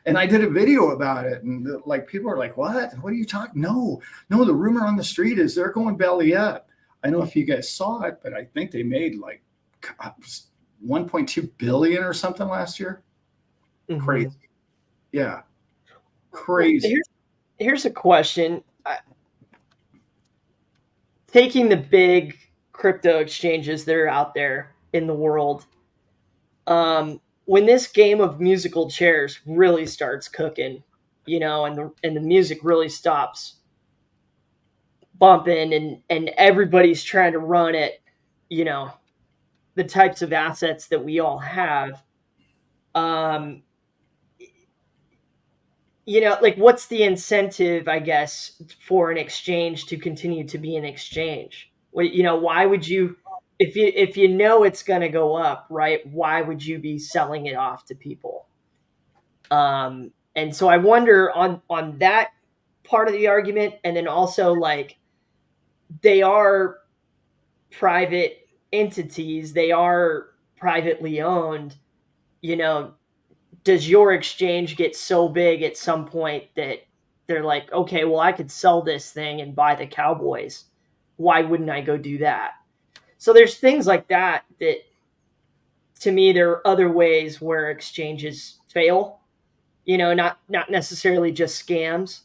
And I did a video about it, and people are like, "What? What are you talking?" No, the rumor on the street is they're going belly up. I don't know if you guys saw it, but I think they made like 1.2 billion or something last year. Mm-hmm. Crazy. Yeah. Crazy. Here's a question. Taking the big crypto exchanges that are out there in the world, when this game of musical chairs really starts cooking, and the music really stops bumping and everybody's trying to run it, the types of assets that we all have, what's the incentive, I guess, for an exchange to continue to be an exchange? Why would you, if you know it's going to go up, right? Why would you be selling it off to people? And so I wonder on that part of the argument, and then also they are private entities, they are privately owned, does your exchange get so big at some point that they're like, okay, well, I could sell this thing and buy the Cowboys. Why wouldn't I go do that? So there's things like that to me, there are other ways where exchanges fail, not necessarily just scams,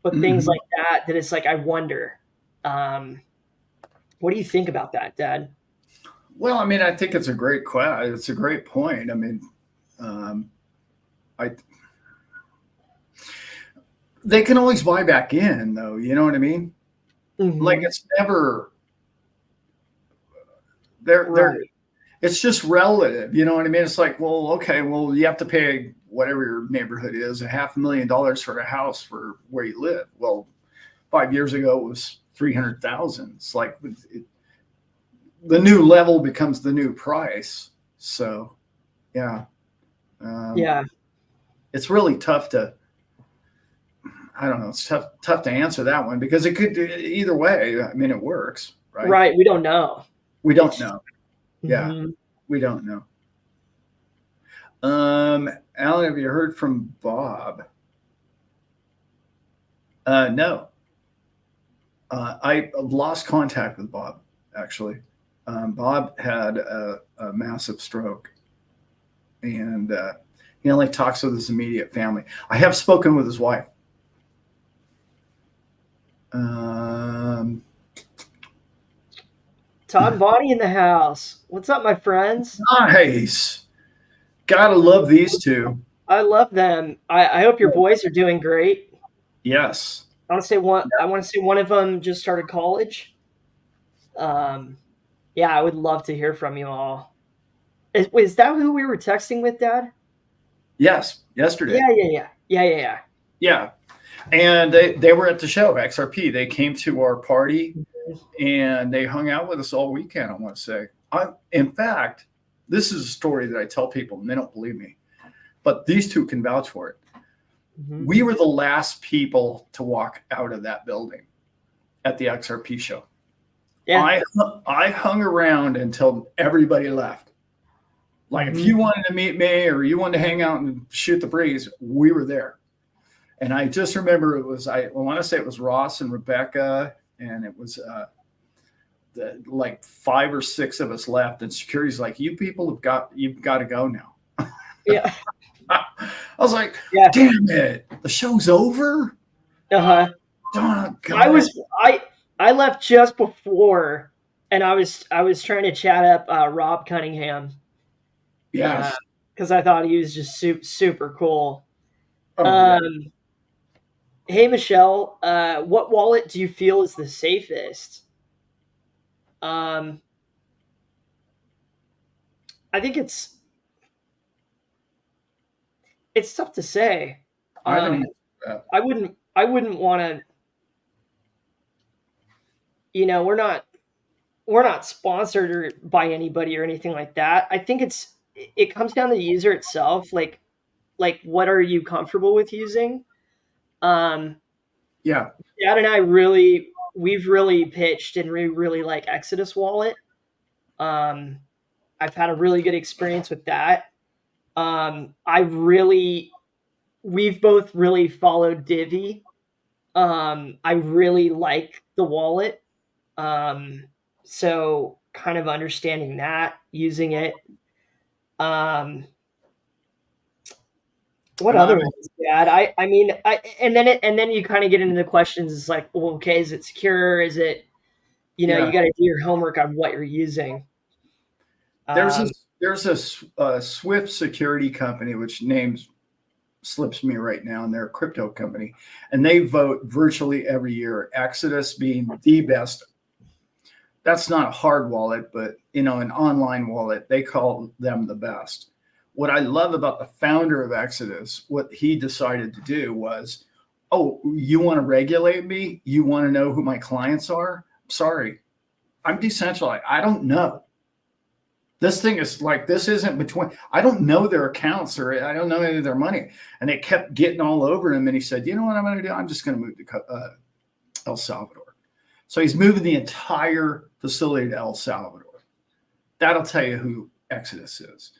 but things like that it's like, I wonder, what do you think about that, Dad? Well, I mean, I think it's a great question. It's a great point. I mean, they can always buy back in, though. You know what I mean? Mm-hmm. Like, it's never right. It's just relative. You know what I mean? It's like, well, okay, well, you have to pay whatever your neighborhood is, $500,000 for a house for where you live. Well, 5 years ago it was 300,000. It's like the new level becomes the new price. So, yeah. It's really tough to, I don't know. It's tough to answer that one because it could either way. I mean, it works, right? Right. We don't know. We don't know. Yeah, we don't know. Alan, have you heard from Bob? No. I lost contact with Bob, actually. Bob had a massive stroke, and he only talks with his immediate family. I have spoken with his wife. Todd Vonnie in the house. What's up, my friends? Nice. Gotta love these two. I love them. I hope your boys are doing great. Yes. I want to say one of them just started college. Yeah, I would love to hear from you all. Is that who we were texting with, Dad? Yes, yesterday. Yeah. And they were at the show, XRP. They came to our party and they hung out with us all weekend, I want to say. In fact, this is a story that I tell people and they don't believe me, but these two can vouch for it. Mm-hmm. We were the last people to walk out of that building at the XRP show. Yeah. I hung around until everybody left. Like if you wanted to meet me or you wanted to hang out and shoot the breeze, we were there. And I just remember it was, I want to say it was Ross and Rebecca, and it was like 5 or 6 of us left. And security's like, you've got to go now. Yeah. I was like, Yeah. damn it, the show's over. Uh-huh. Oh, God. I left just before, and I was trying to chat up Rob Cunningham. Yes. Because I thought he was just super cool. Oh, yeah. Hey, Michelle, what wallet do you feel is the safest? I think it's tough to say. I wouldn't want to. You know, we're not sponsored by anybody or anything like that. I think it comes down to the user itself. Like what are you comfortable with using? Yeah. Dad and I we've really pitched, and we really like Exodus Wallet. I've had a really good experience with that. We've both really followed Divi. I really like the wallet. So kind of understanding that, using it. What other ones, Dad? I mean, and then you kind of get into the questions. It's like, well, okay, is it secure? Is it, you got to do your homework on what you're using. There's a Swift security company, which names slips me right now, and they're a crypto company, and they vote virtually every year, Exodus being the best. That's not a hard wallet, but an online wallet, they call them the best. What I love about the founder of Exodus, what he decided to do was, oh, you want to regulate me? You want to know who my clients are? Sorry, I'm decentralized. I don't know. This thing is like, this isn't between, I don't know their accounts, or I don't know any of their money. And they kept getting all over him. And he said, you know what I'm going to do? I'm just going to move to El Salvador. So he's moving the entire facility to El Salvador. That'll tell you who Exodus is.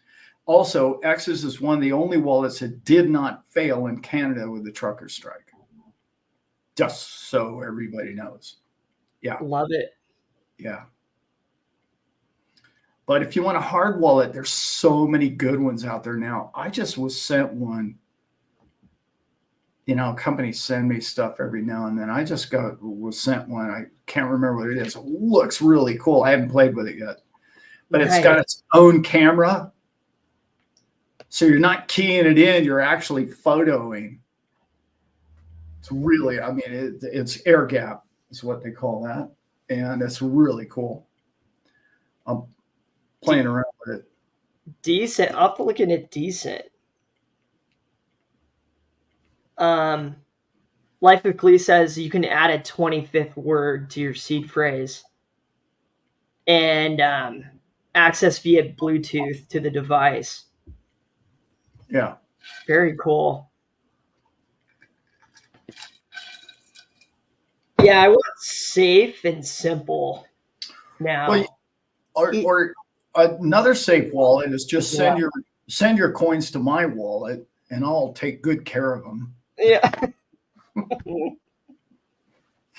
Also, Exodus is one of the only wallets that did not fail in Canada with the trucker strike. Just so everybody knows. Yeah. Love it. Yeah. But if you want a hard wallet, there's so many good ones out there now. I just was sent one. Companies send me stuff every now and then. I just was sent one. I can't remember what it is. It looks really cool. I haven't played with it yet. But it's got its own camera. So you're not keying it in. You're actually photoing. It's really, it's air gap is what they call that. And it's really cool. I'm playing around with it. Decent. I'm looking at decent. Life of Klee says you can add a 25th word to your seed phrase and access via Bluetooth to the device. Yeah. Very cool. Yeah, I want safe and simple now. Well, or another safe wallet is just send your coins to my wallet, and I'll take good care of them. Yeah.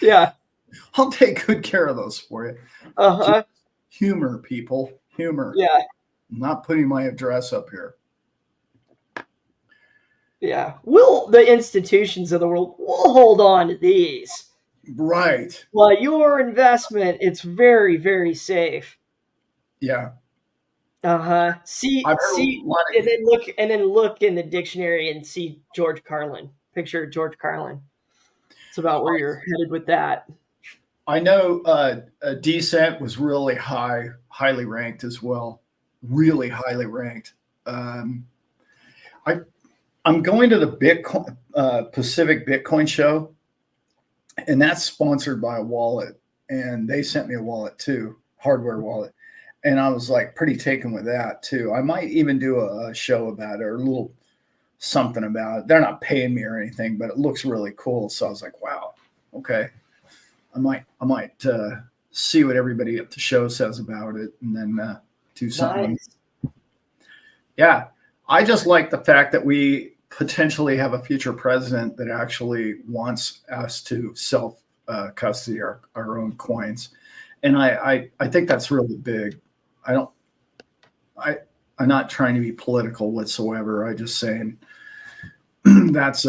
Yeah. I'll take good care of those for you. Uh-huh. Humor, people. Humor. Yeah. I'm not putting my address up here. Yeah. The institutions of the world will hold on to these. Right. Well, your investment, it's very, very safe. Yeah. Uh-huh. See, and then look in the dictionary and see George Carlin. Picture George Carlin. It's about where you're headed with that. I know Descent was really highly ranked as well. Really highly ranked. I'm going to the Bitcoin Pacific Bitcoin show, and that's sponsored by a wallet. And they sent me a wallet too, hardware wallet. And I was like pretty taken with that too. I might even do a show about it or a little something about it. They're not paying me or anything, but it looks really cool. So I was like, wow, okay. I might see what everybody at the show says about it and then do something. Nice. Yeah. I just like the fact that we potentially have a future president that actually wants us to self custody our own coins. And I think that's really big. I'm not trying to be political whatsoever. I just saying that's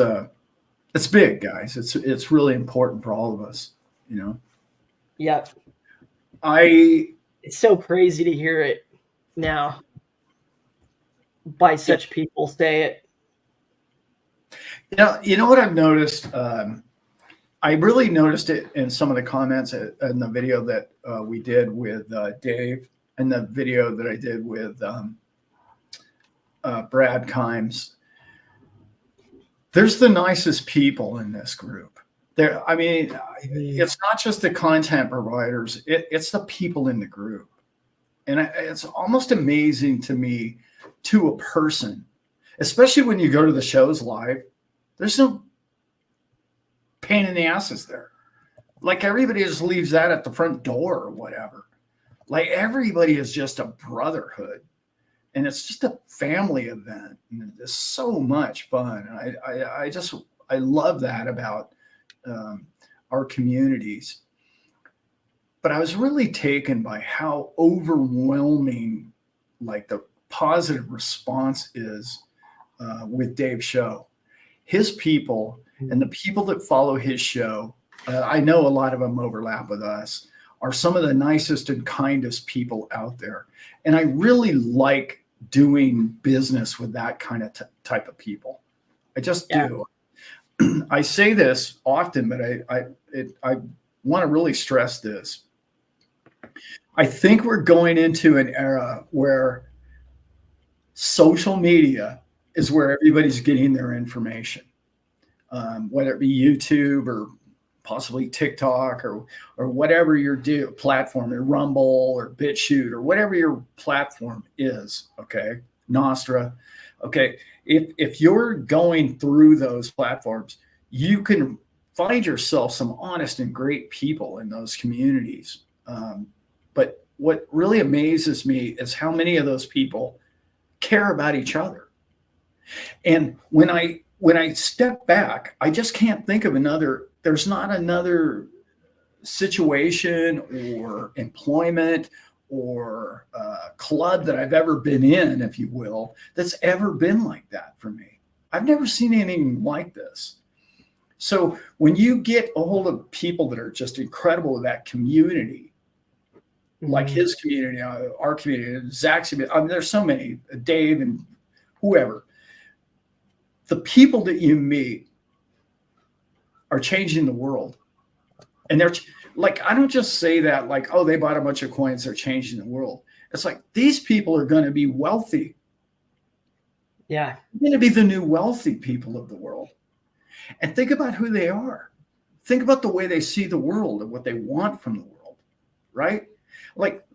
it's big, guys. It's really important for all of us, you know. Yep. I It's so crazy to hear it now by such people say it. you know what I've noticed. I really noticed it in some of the comments in the video that we did with Dave and the video that I did with Brad Kimes. There's the nicest people in this group. I mean, it's not just the content providers, it's the people in the group. And it's almost amazing to me, to a person, especially when you go to the shows live, there's no pain in the asses there. Like everybody just leaves that at the front door or whatever. Like everybody is just a brotherhood. And it's just a family event. And it's so much fun. And I love that about our communities. But I was really taken by how overwhelming, like the positive response is with Dave's show. His people and the people that follow his show, I know a lot of them overlap with us, are some of the nicest and kindest people out there. And I really like doing business with that kind of type of people. I just do. I say this often, but I want to really stress this. I think we're going into an era where social media is where everybody's getting their information, whether it be YouTube or possibly TikTok or whatever your platform, or Rumble or BitChute or whatever your platform is. Okay, Nostra. Okay, if you're going through those platforms, you can find yourself some honest and great people in those communities. But what really amazes me is how many of those people care about each other. And when I step back, I just can't think of there's not another situation or employment or club that I've ever been in, if you will, that's ever been like that for me. I've never seen anything like this. So when you get a hold of people that are just incredible in that community, like his community, our community, Zach's community, I mean, there's so many, Dave and whoever, the people that you meet are changing the world. And they're like, I don't just say that like, oh, they bought a bunch of coins, they're changing the world. It's like, these people are going to be wealthy. Yeah. They're going to be the new wealthy people of the world. And think about who they are. Think about the way they see the world and what they want from the world, right? Like,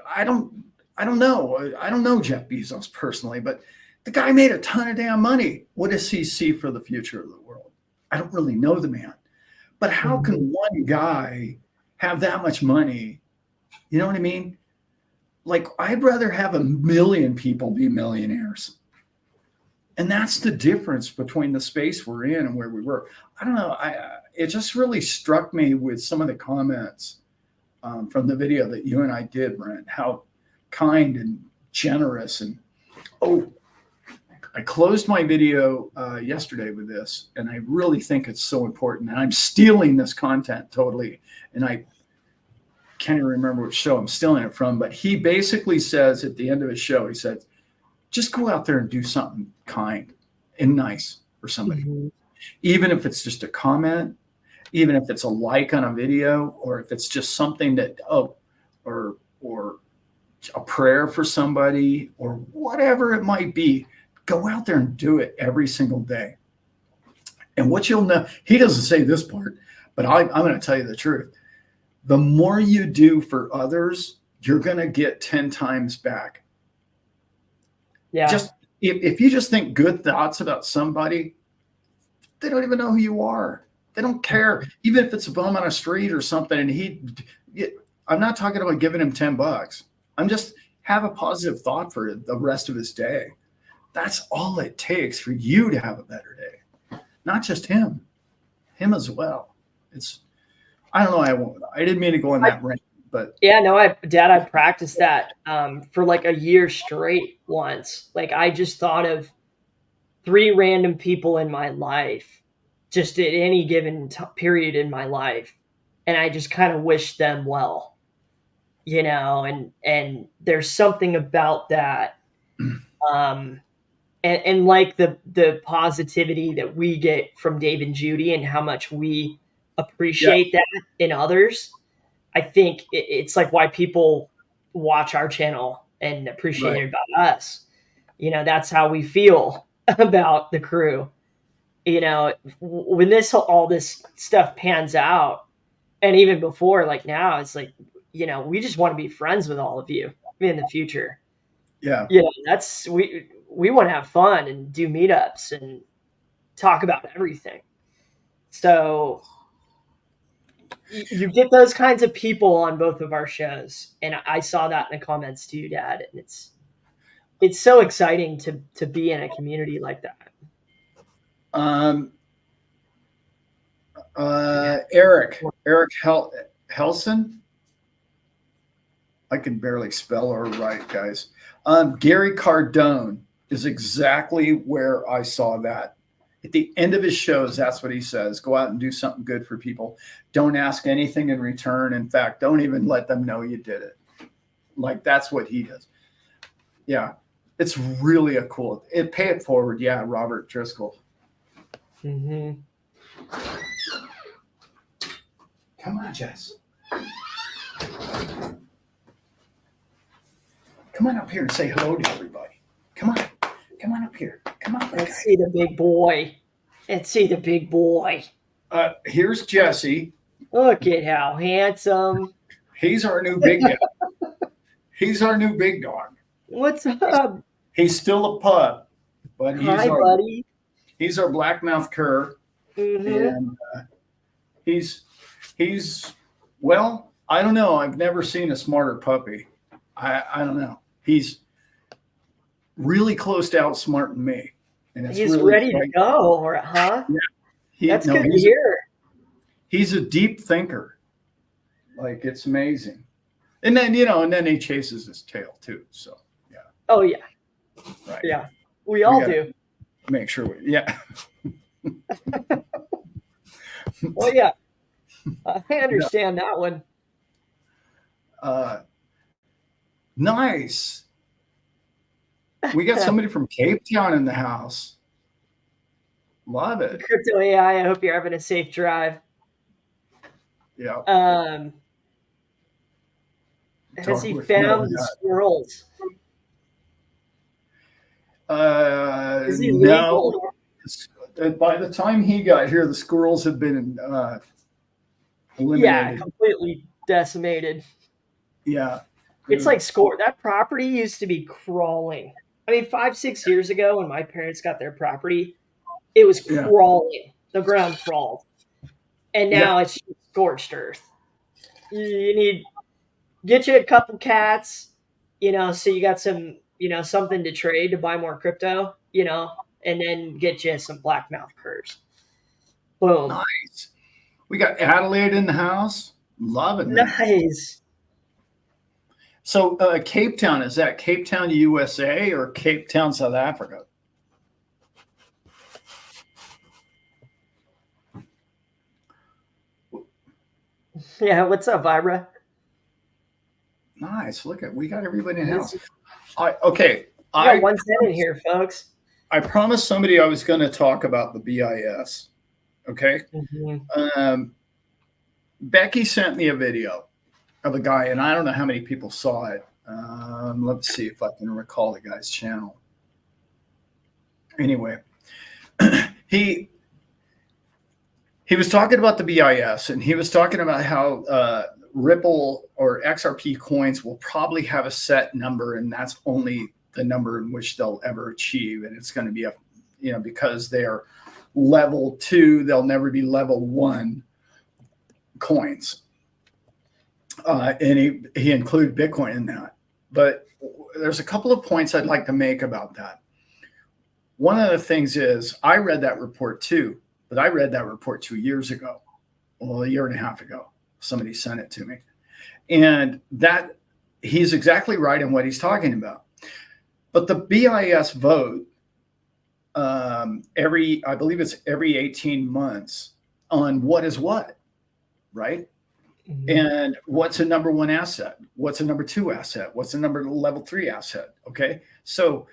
I don't know. I don't know Jeff Bezos personally, but the guy made a ton of damn money. What does he see for the future of the world? I don't really know the man. But how can one guy have that much money? You know what I mean? Like, I'd rather have 1 million people be millionaires. And that's the difference between the space we're in and where we were. I don't know. It just really struck me with some of the comments from the video that you and I did, Brent, how kind and generous. And, I closed my video yesterday with this, and I really think it's so important. And I'm stealing this content totally. And I can't even remember which show I'm stealing it from, but he basically says at the end of his show, he said, just go out there and do something kind and nice for somebody. Even if it's just a comment, even if it's a like on a video, or if it's just something that, or a prayer for somebody, or whatever it might be, go out there and do it every single day. And what you'll know, he doesn't say this part, but I'm going to tell you the truth. The more you do for others, you're going to get 10 times back. Yeah. Just if you just think good thoughts about somebody, they don't even know who you are. They don't care. Even if it's a bum on a street or something, and I'm not talking about giving him $10. I'm just have a positive thought for the rest of his day. That's all it takes for you to have a better day. Not just him as well. I don't know. I didn't mean to go on that rant, but yeah, no, I practiced that for like a year straight once. Like I just thought of 3 random people in my life, just at any given period in my life, and I just kind of wish them well, and there's something about that, and like the positivity that we get from Dave and Judy and how much we appreciate that in others. I think it's like why people watch our channel and appreciate it about us. That's how we feel about the crew. When all this stuff pans out, and even before, like now, it's like, we just want to be friends with all of you in the future. Yeah. That's we want to have fun and do meetups and talk about everything. So you get those kinds of people on both of our shows, and I saw that in the comments too, Dad. And it's so exciting to be in a community like that. Eric Helson. I can barely spell her right, guys. Gary Cardone is exactly where I saw that. At the end of his shows, that's what he says. Go out and do something good for people. Don't ask anything in return. In fact, don't even let them know you did it. Like, that's what he does. Yeah. It's really a cool. Pay it forward. Yeah, Robert Driscoll. Mm-hmm. Come on, Jess. Come on up here and say hello to everybody. Come on. Come on up here. Come on. Let's see the big boy. Let's see the big boy. Here's Jesse. Look at how handsome. He's our new big guy. He's our new big dog. What's up? He's still a pup, but buddy. He's our blackmouth cur. Mm-hmm. And he's well, I don't know. I've never seen a smarter puppy. I don't know. He's really close to outsmarting me. And he's really ready to go, huh? Yeah. That's good to hear. He's a deep thinker. Like, it's amazing. And then, and then he chases his tail too. So, yeah. Oh, yeah. Right. Yeah. We all do. Make sure yeah. Well, yeah. I understand that one. Nice. We got somebody from Cape Town in the house. Love it. Crypto AI, I hope you're having a safe drive. Yeah. Has he found the squirrels? Is he no. By the time he got here, the squirrels had been eliminated. Yeah, completely decimated. Yeah. It's like that property used to be crawling. I mean, 5-6 years ago when my parents got their property, it was crawling. The ground crawled. And now it's just scorched earth. You get you a couple cats, so you got some, something to trade to buy more crypto, and then get you some blackmouth curs. Boom. Nice. We got Adelaide in the house. Loving that. Nice. So Cape Town, is that Cape Town, USA or Cape Town, South Africa? Yeah, what's up, Vibra? Nice. We got everybody in the house. I got 110 in here, folks. I promised somebody I was going to talk about the BIS. Okay. Mm-hmm. Becky sent me a video of a guy, and I don't know how many people saw it. Let's see if I can recall the guy's channel. Anyway, he was talking about the BIS, and he was talking about how Ripple or XRP coins will probably have a set number, and that's only the number in which they'll ever achieve. And it's going to be because they are level 2, they'll never be level 1 coins. And he included Bitcoin in that. But there's a couple of points I'd like to make about that. One of the things is I read that report too, but I read that report 2 years ago. Well, a year and a half ago, somebody sent it to me. And that he's exactly right in what he's talking about. But the BIS vote, I believe it's every 18 months on what is what, right? Mm-hmm. And what's a number 1 asset? What's a number 2 asset? What's a level 3 asset? Okay. So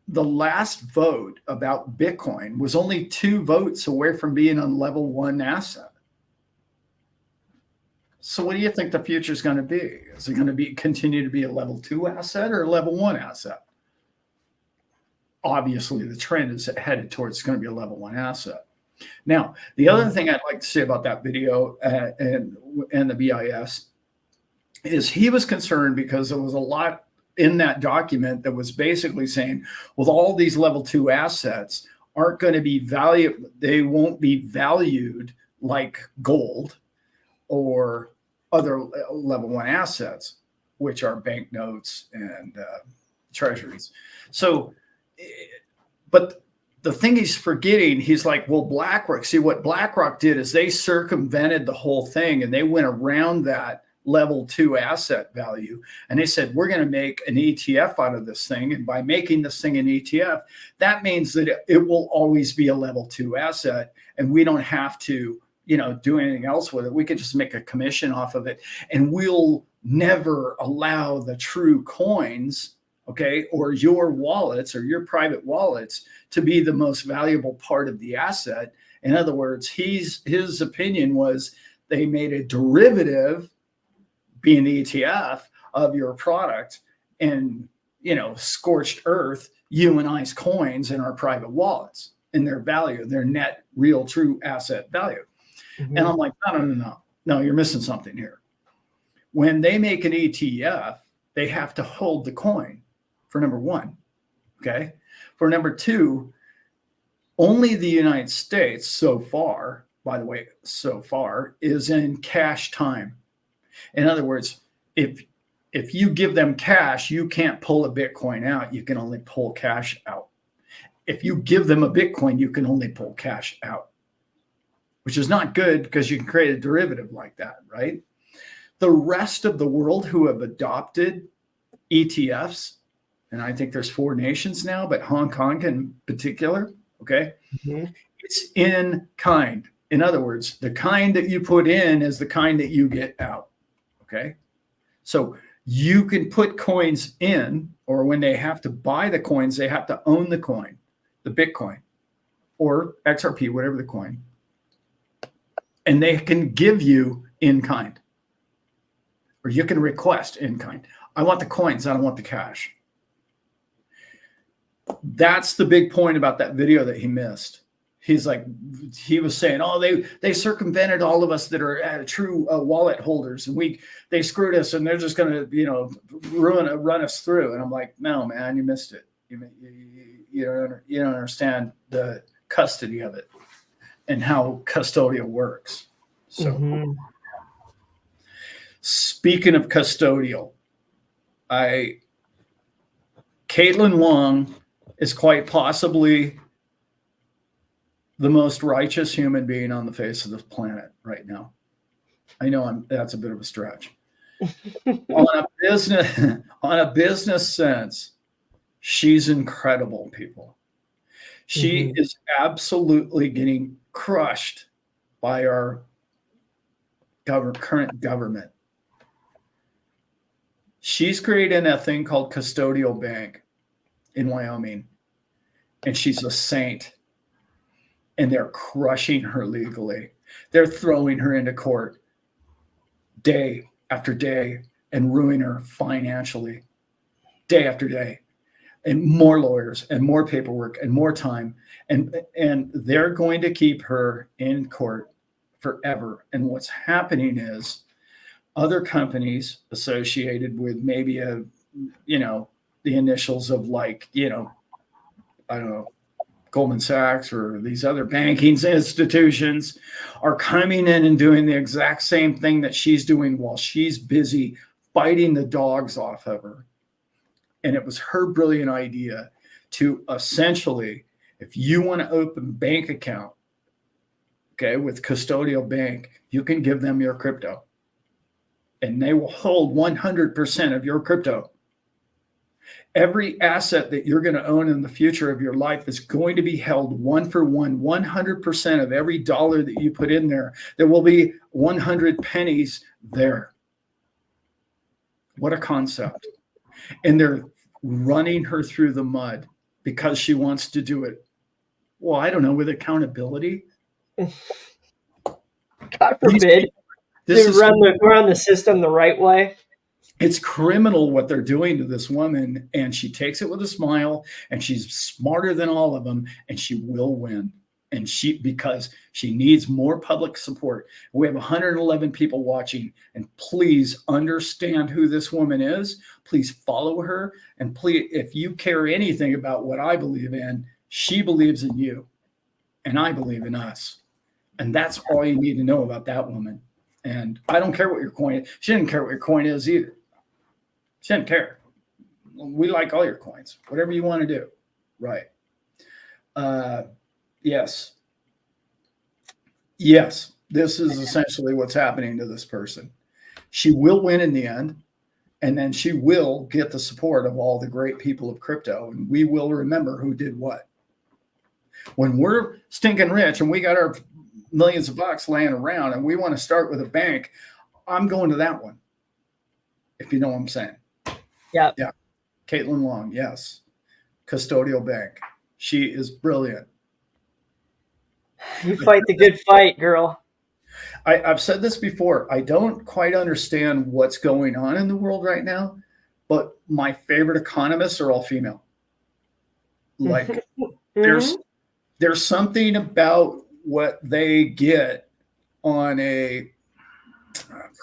the last vote about Bitcoin was only 2 votes away from being a level 1 asset. So what do you think the future is going to be? Is it going to continue to be a level 2 asset or a level 1 asset? Obviously, the trend is headed towards it's going to be a level 1 asset. Now, the other thing I'd like to say about that video and the BIS is he was concerned because there was a lot in that document that was basically saying, well, all these level 2 assets aren't going to be valued. They won't be valued like gold or other level 1 assets, which are banknotes and treasuries. So, but the thing he's forgetting, he's like, well, BlackRock, see what BlackRock did is they circumvented the whole thing and they went around that level 2 asset value. And they said, we're going to make an ETF out of this thing. And by making this thing an ETF, that means that it will always be a level 2 asset. And we don't have to, do anything else with it. We could just make a commission off of it. And we'll never allow the true coins, okay, or your wallets or your private wallets to be the most valuable part of the asset. In other words, his opinion was they made a derivative, being the ETF, of your product and, scorched earth you and I's coins in our private wallets in their value, their net real true asset value. Mm-hmm. And I'm like, no, you're missing something here. When they make an ETF, they have to hold the coin for number 1. Okay. For number 2, only the United States so far, by the way, is in cash time. In other words, if you give them cash, you can't pull a Bitcoin out. You can only pull cash out. If you give them a Bitcoin, you can only pull cash out, which is not good because you can create a derivative like that, right? The rest of the world who have adopted ETFs, and I think there's 4 nations now, but Hong Kong in particular, okay? Mm-hmm. It's in kind. In other words, the kind that you put in is the kind that you get out, okay? So you can put coins in, or when they have to buy the coins, they have to own the coin, the Bitcoin, or XRP, whatever the coin, and they can give you in kind, or you can request in kind. I want the coins, I don't want the cash. That's the big point about that video that he missed. He was saying, oh, they circumvented all of us that are true wallet holders, and they screwed us, and they're just going to run us through. And I'm like, no, man, you missed it. You don't understand the custody of it and how custodial works. So, Speaking of custodial, Caitlin Long is quite possibly the most righteous human being on the face of this planet right now. I know that's a bit of a stretch. on a business sense, she's incredible, people. She is absolutely getting crushed by our current government. She's created a thing called Custodial Bank in Wyoming, and she's a saint. And they're crushing her legally. They're throwing her into court day after day and ruining her financially day after day. And more lawyers and more paperwork and more time. And they're going to keep her in court forever. And what's happening is other companies associated with maybe the initials of like, I don't know, Goldman Sachs or these other banking institutions are coming in and doing the exact same thing that she's doing while she's busy fighting the dogs off of her. And it was her brilliant idea to essentially, if you want to open a bank account, okay, with custodial bank, you can give them your crypto and they will hold 100% of your crypto. Every asset that you're going to own in the future of your life is going to be held one for one, 100% of every dollar that you put in there. There will be 100 pennies there. What a concept. And they're running her through the mud because she wants to do it. Well, I don't know, with accountability. God forbid to run the system the right way. It's criminal what they're doing to this woman, and she takes it with a smile, and she's smarter than all of them, and she will win. And because she needs more public support. We have 111 people watching, and please understand who this woman is. Please follow her, and please, if you care anything about what I believe in, she believes in you, and I believe in us. And that's all you need to know about that woman. And I don't care what your coin is. She didn't care what your coin is either. She didn't care. We like all your coins, whatever you want to do. Right. Yes. Yes. This is essentially what's happening to this person. She will win in the end, and then she will get the support of all the great people of crypto, and we will remember who did what. When we're stinking rich and we got our millions of bucks laying around and we want to start with a bank, I'm going to that one, if you know what I'm saying. Yeah. Yeah. Caitlin Long. Yes. Custodial bank. She is brilliant. You fight the good fight, girl. I've said this before. I don't quite understand what's going on in the world right now, but my favorite economists are all female. Like there's something about what they get on a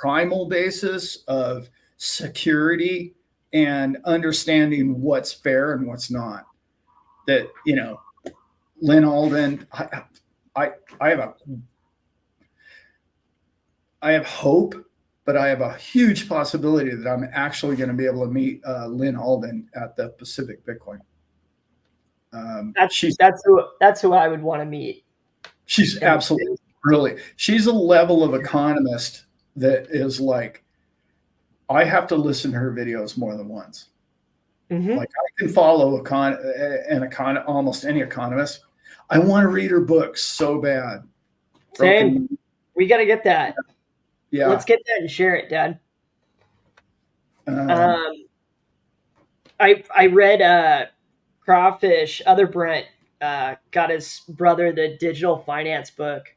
primal basis of security and understanding what's fair and what's not. That, Lynn Alden, I have hope, but I have a huge possibility that I'm actually going to be able to meet Lynn Alden at the Pacific Bitcoin. That's who I would want to meet. She's absolutely brilliant. She's a level of economist that is like, I have to listen to her videos more than once. Mm-hmm. Like I can follow almost any economist. I want to read her books so bad. Same. We got to get that. Yeah. Let's get that and share it, Dad. I read Crawfish. Other Brent got his brother the digital finance book.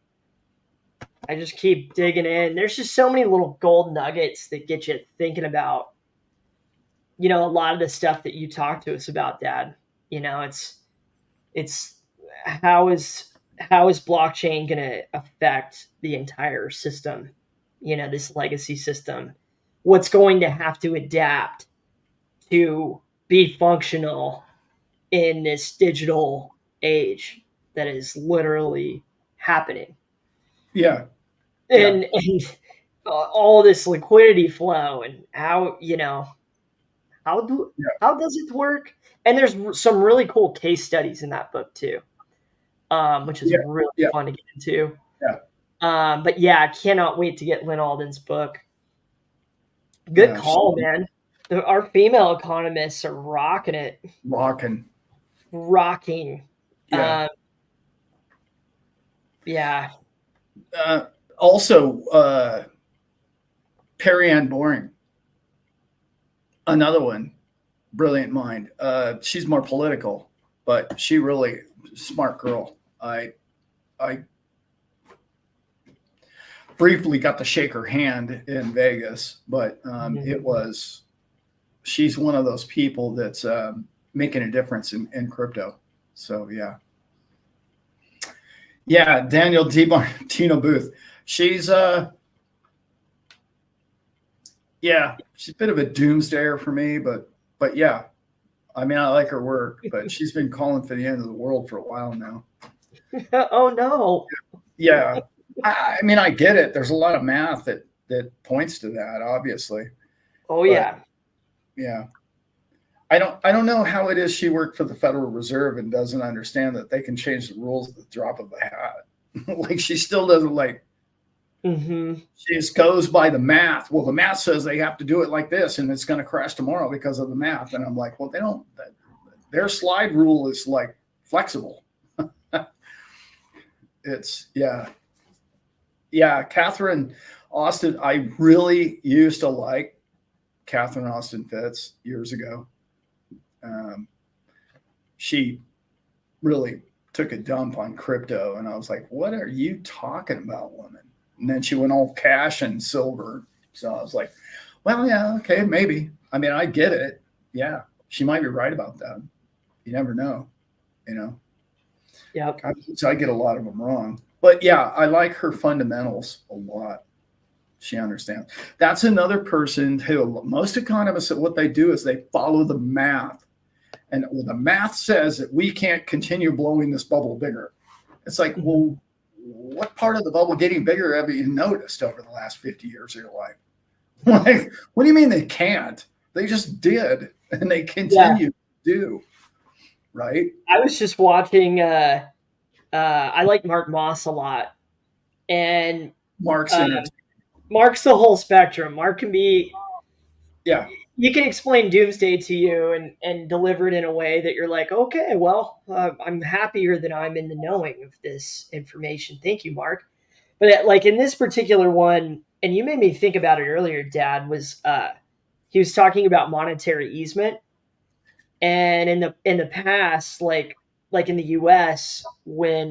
I just keep digging in. There's just so many little gold nuggets that get you thinking about, a lot of the stuff that you talk to us about, Dad. It's how is blockchain going to affect the entire system? This legacy system. What's going to have to adapt to be functional in this digital age that is literally happening. Yeah. And all this liquidity flow and how does it work? And there's some really cool case studies in that book too, which is really fun to get into. Yeah. But yeah, I cannot wait to get Lynn Alden's book. Good call, man. Our female economists are rocking it. Rocking. Yeah. Yeah. Also, Perry Ann Boring, another one, brilliant mind. She's more political, but she really smart girl. I briefly got to shake her hand in Vegas, but she's one of those people that's making a difference in crypto. So yeah, Daniel DiMartino Booth. She's Yeah, she's a bit of a doomsdayer for me, but yeah, I mean, I like her work, but she's been calling for the end of the world for a while now. Oh no. Yeah, I mean, I get it. There's a lot of math that points to that, obviously, Oh but yeah. yeah, I don't know how it is she worked for the Federal Reserve and doesn't understand that they can change the rules at the drop of a hat. Like she still doesn't like. Hmm. She just goes by the math. Well, the math says they have to do it like this, and it's going to crash tomorrow because of the math. And I'm like, well, they don't. Their slide rule is like flexible. It's yeah. Catherine Austin. I really used to like Catherine Austin Fitts years ago. Um, she really took a dump on crypto, and I was like, what are you talking about, woman? And then she went all cash and silver. So I was like, well, yeah, okay, maybe. I mean, I get it. Yeah, she might be right about that. You never know, you know. Yep. So I get a lot of them wrong. But yeah, I like her fundamentals a lot. She understands. That's another person who most economists, what they do is they follow the math. And well, the math says that we can't continue blowing this bubble bigger. It's like, well, what part of the bubble getting bigger have you noticed over the last 50 years of your life? Like, what do you mean they can't? They just did, and they Yeah. continue to do, right? I was just watching. I like Mark Moss a lot, and Mark's uh, entertainment. Mark's the whole spectrum. Mark can be. Yeah, You can explain doomsday to you and deliver it in a way that you're like, okay, well, I'm happier that I'm in the knowing of this information. Thank you, Mark. But like in this particular one, and you made me think about it earlier, Dad, was he was talking about monetary easement, and in the past, like in the U.S. when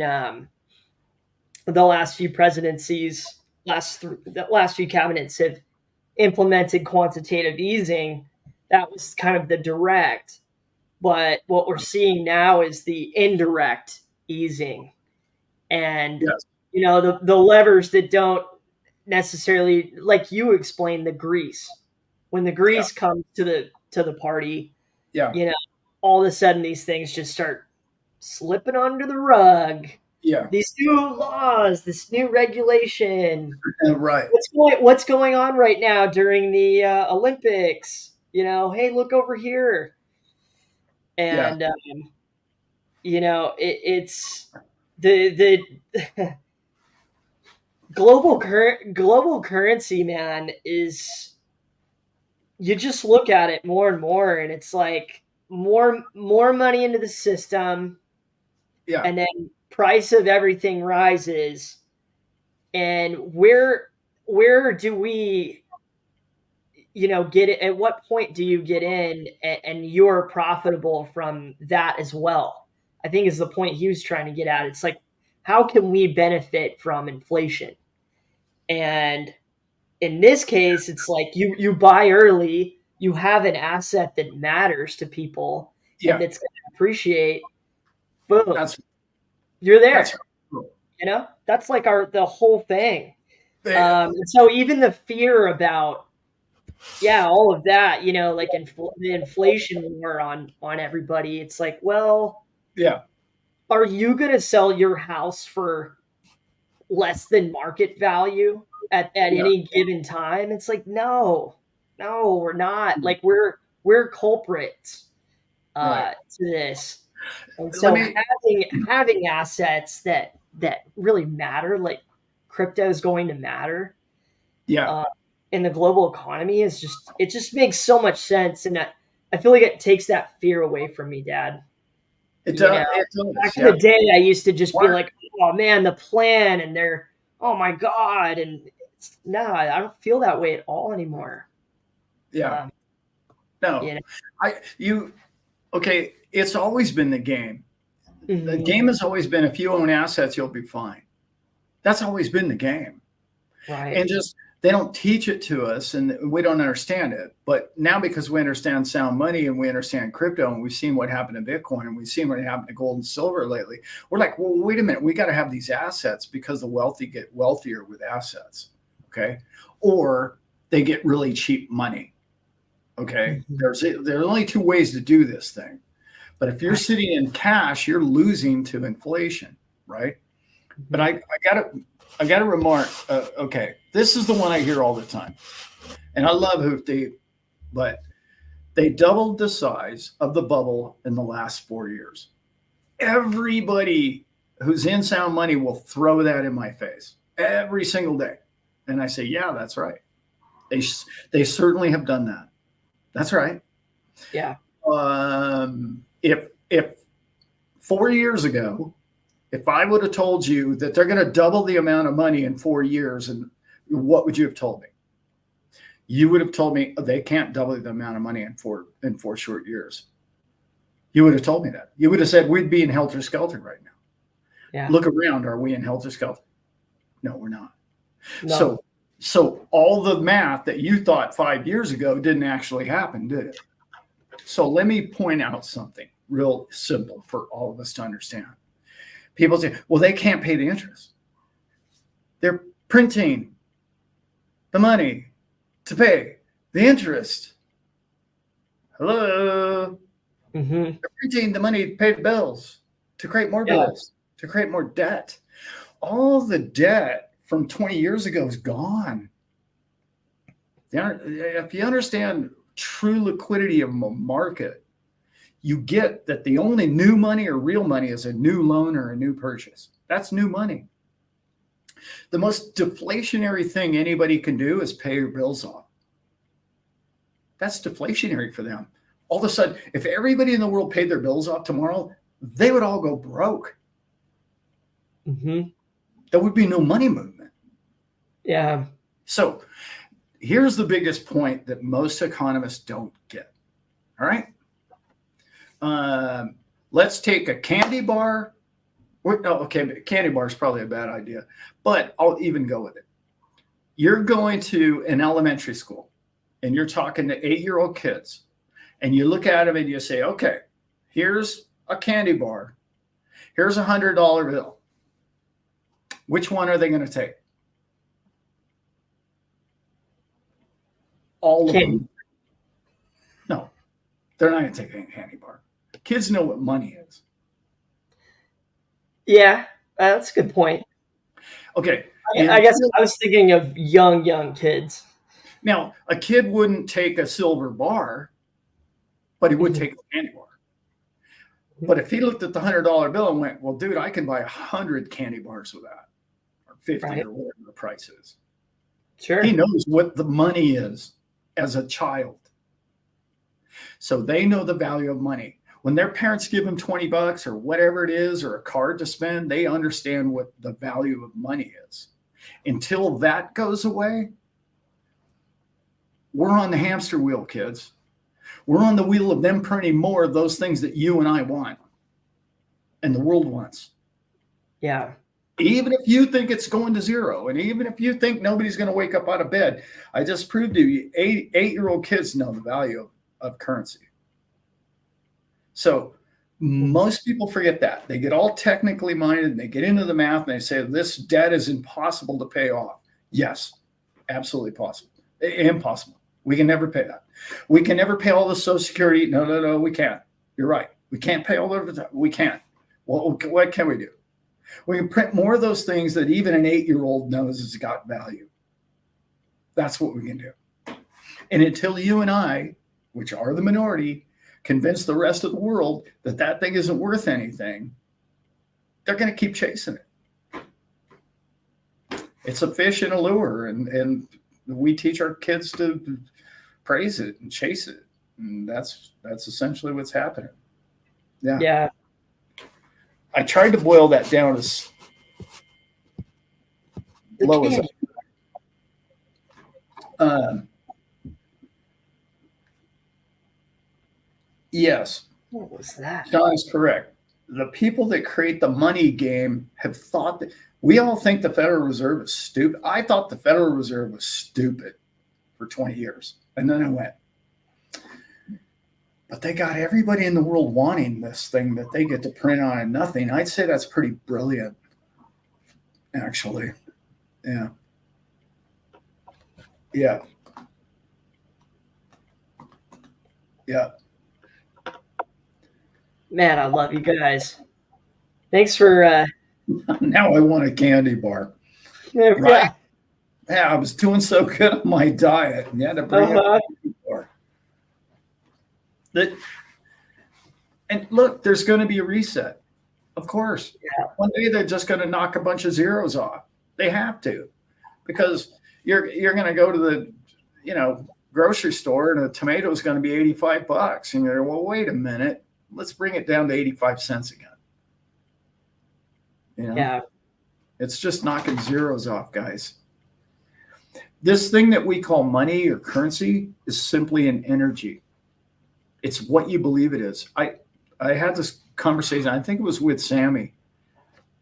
the last few presidencies, the last few cabinets have implemented quantitative easing, that was kind of the direct. But what we're seeing now is the indirect easing, and yes, the levers that don't necessarily, like you explained, the grease. When the yeah, grease comes to the party, yeah, you know, all of a sudden these things just start slipping under the rug. yeah, These new laws, this new regulation. right, What's going on right now during the Olympics? Hey, look over here, yeah, and it's the global currency, man. Is you just look at it more and more, and it's like more money into the system, yeah, and then price of everything rises, and where do we get it? At what point do you get in and you're profitable from that as well? I think is the point he was trying to get at. It's like, how can we benefit from inflation? And in this case, it's like you buy early, you have an asset that matters to people and yeah. that's going to appreciate. Boom, That's you're that's there. That's like the whole thing. they, And so even the fear about, yeah, all of that, like the inflation war on everybody. It's like, well, yeah, are you going to sell your house for less than market value at yeah, any given time? It's like, no, we're not. Like we're culprits right. to this. And Let so me, having assets that really matter, like crypto is going to matter yeah, uh, in the global economy, is just it just makes so much sense, and I feel like it takes that fear away from me, Dad. it You does, know, it back does, in the yeah. day, I used to just be Mark, like, "Oh man, the plan," and they're, "Oh my god," and no, I don't feel that way at all anymore. yeah, Um, no, you know, you, okay. It's always been the game. The hmm game has always been if you own assets, you'll be fine. That's always been the game. right? And just they don't teach it to us and we don't understand it. But now because we understand sound money and we understand crypto and we've seen what happened to Bitcoin and we've seen what happened to gold and silver lately, we're like, well, wait a minute, we got to have these assets because the wealthy get wealthier with assets. Okay. Or they get really cheap money. Okay. Mhm. There's only two ways to do this thing. But if you're Right. sitting in cash, you're losing to inflation, right? But Mhm. I gotta remark. Okay, this is the one I hear all the time, and I love but they doubled the size of the bubble in the last 4 years. Everybody who's in sound money will throw that in my face every single day, and I say, yeah, that's right. They they certainly have done that. That's right. Yeah. If 4 years ago, if I would have told you that they're going to double the amount of money in 4 years, and what would you have told me? You would have told me they can't double the amount of money in 4 short years. You would have told me that. You would have said we'd be in helter skelter right now. Yeah. Look around. Are we in helter skelter? No, we're not. No. So all the math that you thought 5 years ago didn't actually happen, did it? So let me point out something real simple for all of us to understand. People say, well, they can't pay the interest. They're printing the money to pay the interest. Hello? Hmm. They're printing the money to pay the bills, to create more Yeah. bills, to create more debt. All the debt from 20 years ago is gone. If you understand true liquidity of a market, you get that the only new money or real money is a new loan or a new purchase. That's new money. The most deflationary thing anybody can do is pay your bills off. That's deflationary for them. All of a sudden, if everybody in the world paid their bills off tomorrow, they would all go broke. Hmm. There would be no money movement. Yeah. So here's the biggest point that most economists don't get. All right. Let's take a candy bar. Okay, candy bar is probably a bad idea, but I'll even go with it. You're going to an elementary school and you're talking to 8-year-old kids, and you look at them and you say, okay, here's a candy bar. Here's $100 bill. Which one are they going to take? All of them. No, they're not going to take a candy bar. Kids know what money is. Yeah. That's a good point. Okay. I guess I was thinking of young kids. Now, a kid wouldn't take a silver bar, but he would Mhm. take a candy bar. But if he looked at the $100 bill and went, well, dude, I can buy 100 candy bars with that, or 50 Right. or whatever the price is. Sure. He knows what the money is as a child. So they know the value of money. When their parents give them $20 or whatever it is, or a card to spend, they understand what the value of money is. Until that goes away, we're on the hamster wheel, kids. We're on the wheel of them printing more of those things that you and I want and the world wants. Yeah. Even if you think it's going to zero, and even if you think nobody's going to wake up out of bed, I just proved to you, 8-year-old kids know the value of currency. So most people forget that. They get all technically minded and they get into the math and they say this debt is impossible to pay off. Yes, absolutely possible. Impossible. We can never pay that. We can never pay all the Social Security. No, we can't. You're right. We can't pay all of it. We can't. Well, what can we do? We can print more of those things that even an 8-year-old knows has got value. That's what we can do. And until you and I, which are the minority, convince the rest of the world that that thing isn't worth anything, they're going to keep chasing it. It's a fish in a lure, and we teach our kids to praise it and chase it, and that's essentially what's happening. Yeah. I tried to boil that down as low as yes. What was that? John is correct. The people that create the money game have thought that we all think the Federal Reserve is stupid. I thought the Federal Reserve was stupid for 20 years. And then I went, but they got everybody in the world wanting this thing that they get to print on and nothing. I'd say that's pretty brilliant, actually. Yeah. Yeah. Man, I love you guys. Thanks for Now I want a candy bar. Right? yeah. Yeah, I was doing so good on my diet, and you had to bring a Uh-huh. candy bar. That, and look, there's going to be a reset. Of course. Yeah. One day they're just going to knock a bunch of zeros off. They have to, because you're going to go to the, grocery store, and a tomato is going to be $85, and you're, well, wait a minute, let's bring it down to 85 cents again. Yeah. It's just knocking zeros off, guys. This thing that we call money or currency is simply an energy. It's what you believe it is. I had this conversation, I think it was with Sammy,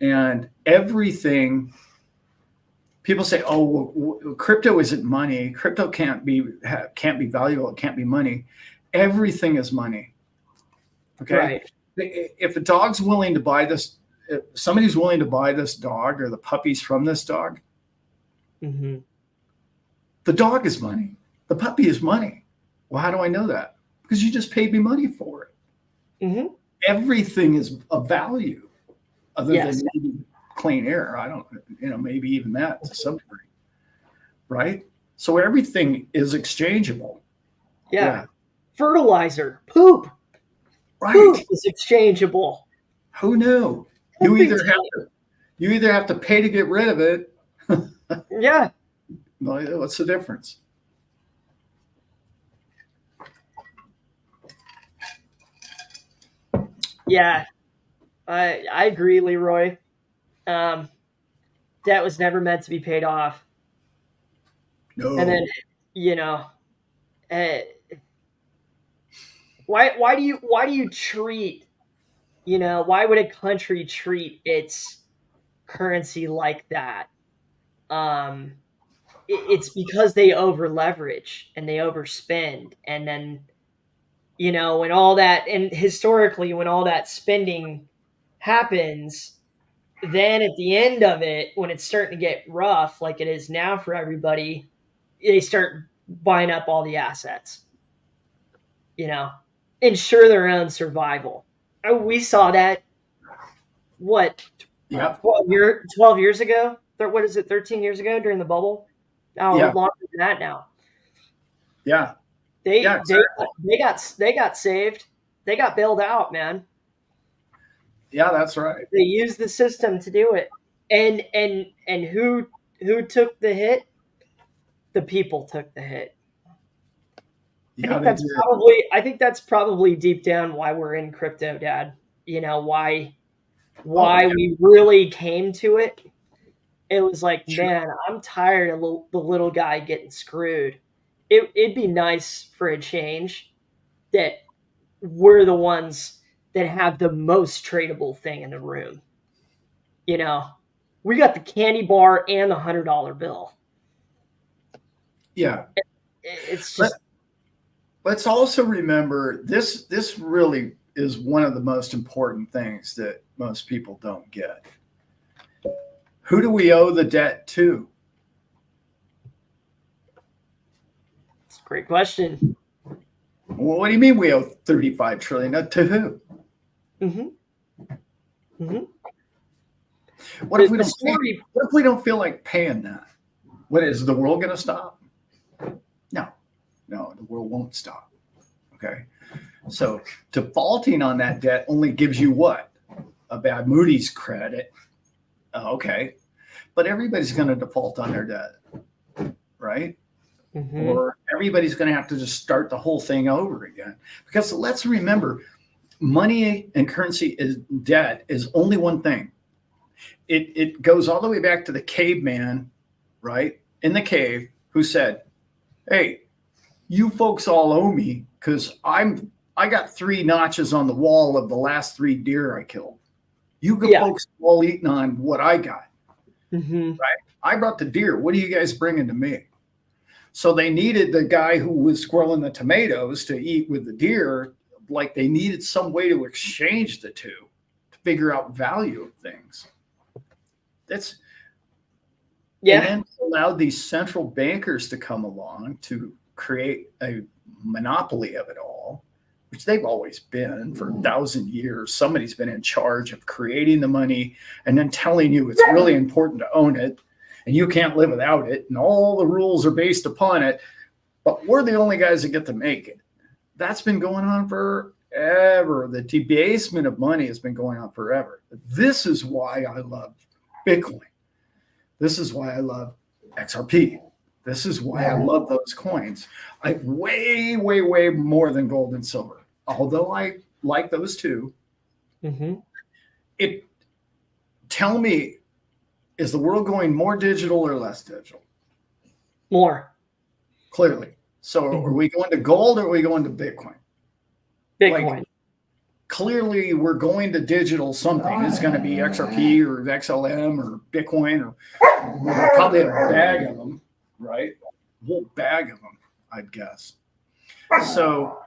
and everything, people say, oh, well, crypto isn't money. Crypto can't be valuable. It can't be money. Everything is money. Okay. Right. If a dog's willing to buy this, if somebody's willing to buy this dog or the puppies from this dog, Mm-hmm. the dog is money. The puppy is money. Well, how do I know that? Because you just paid me money for it. Mm-hmm. Everything is of value, other Yes. than maybe clean air. I don't, maybe even that to some degree, right? So everything is exchangeable. Yeah. Fertilizer, poop Right. is exchangeable. Who knew? You either have to pay to get rid of it. Yeah. Well, what's the difference? Yeah. I agree, Leroy. Debt was never meant to be paid off. No. And then, why do you treat, why would a country treat its currency like that? It's because they over leverage and they overspend, and then when all that, and historically when all that spending happens, then at the end of it, when it's starting to get rough like it is now for everybody, they start buying up all the assets, ensure their own survival. We saw that, what, Yeah. 12 years ago? What is it, 13 years ago during the bubble? Oh, Yeah. longer than that now. Yeah. They Yeah, exactly. they got saved. They got bailed out, man. Yeah, that's right. They used the system to do it. And who took the hit? The people took the hit. Yeah, they did. I think that's probably deep down why we're in crypto, Dad. Why we really came to it. It was like, Sure. man, I'm tired of the little guy getting screwed. It'd be nice for a change that we're the ones that have the most tradable thing in the room. We got the candy bar and the $100 bill. Yeah. It's just. Let's also remember this really is one of the most important things that most people don't get. Who do we owe the debt to? It's a great question. Well, what do you mean we owe 35 trillion? To who? Mm-hmm. Mm-hmm. What if we don't feel like paying that? What is the world going to stop? No, the world won't stop. Okay. So defaulting on that debt only gives you what? A bad Moody's credit. Okay. But everybody's going to default on their debt, right? Mm-hmm. Or everybody's going to have to just start the whole thing over again. Because let's remember, money and currency is debt is only one thing. It goes all the way back to the caveman, right? In the cave, who said, hey, you folks all owe me because I got 3 notches on the wall of the last 3 deer I killed. You folks all eating on what I got. Mm-hmm. Right? I brought the deer. What are you guys bringing to me? So they needed the guy who was squirreling the tomatoes to eat with the deer. Like they needed some way to exchange the two to figure out value of things. And then allowed these central bankers to come along to create a monopoly of it all. which they've always been for 1,000 years. Somebody's been in charge of creating the money and then telling you it's really important to own it and you can't live without it. And all the rules are based upon it. But we're the only guys that get to make it. That's been going on forever. The debasement of money has been going on forever. This is why I love Bitcoin. This is why I love XRP. This is why I love those coins. I way more than gold and silver. Although I like those too. Tell me, is the world going more digital or less digital? More. Clearly. So are we going to gold or are we going to Bitcoin? Bitcoin. Like, clearly we're going to digital something. It's going to be XRP or XLM or Bitcoin or probably a bag of them, right? A whole bag of them, I'd guess. So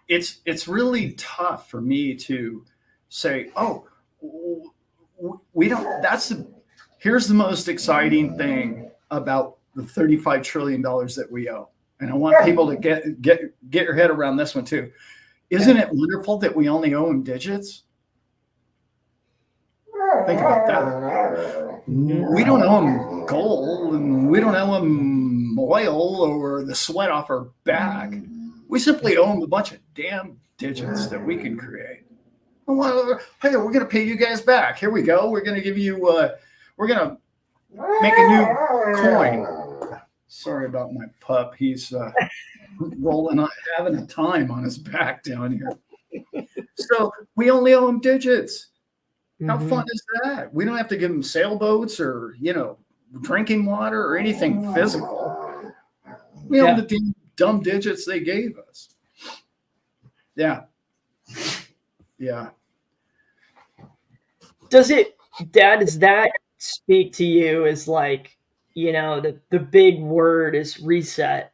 it's really tough for me to say, oh, we don't, here's the most exciting thing about the $35 trillion that we owe. And I want people to get your head around this one too. Isn't it wonderful that we only owe them digits? Think about that. We don't owe them gold and we don't owe them oil or the sweat off our back. We simply owe them a bunch of damn digits that we can create. Well, hey, we're going to pay you guys back. Here we go. We're going to give you, we're going to make a new coin. Sorry about my pup. He's rolling, having a time on his back down here. So we only owe him digits. How fun is that? We don't have to give them sailboats or, drinking water or anything physical. We owe the dumb digits they gave us. Yeah. Yeah. Does that speak to you as like, the big word is reset?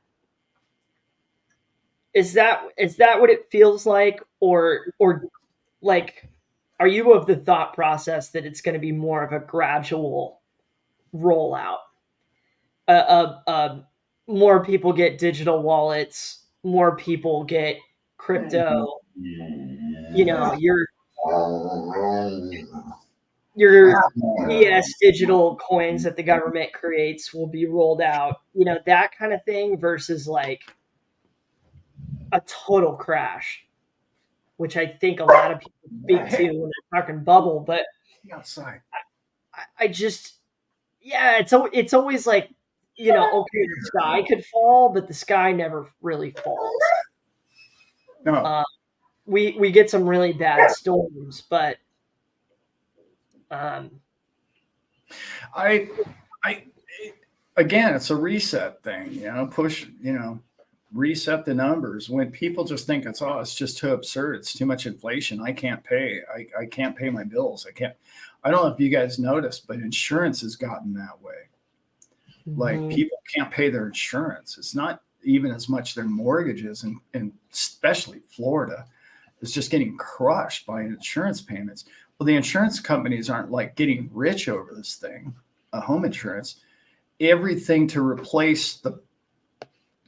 Is that what it feels like? Or like, are you of the thought process that it's going to be more of a gradual rollout? More people get digital wallets, more people get crypto. Your ES digital coins that the government creates will be rolled out, that kind of thing, versus like a total crash, which I think a lot of people speak to when they're talking bubble. But outside, I just, it's always like, okay, the sky could fall, but the sky never really falls. No. We get some really bad storms, but again, it's a reset thing, reset the numbers. When people just think it's just too absurd. It's too much inflation. I can't pay. I can't pay my bills. I don't know if you guys noticed, but insurance has gotten that way. Like people can't pay their insurance. It's not even as much their mortgages, and especially Florida is just getting crushed by insurance payments. Well, the insurance companies aren't like getting rich over this thing, home insurance. Everything to replace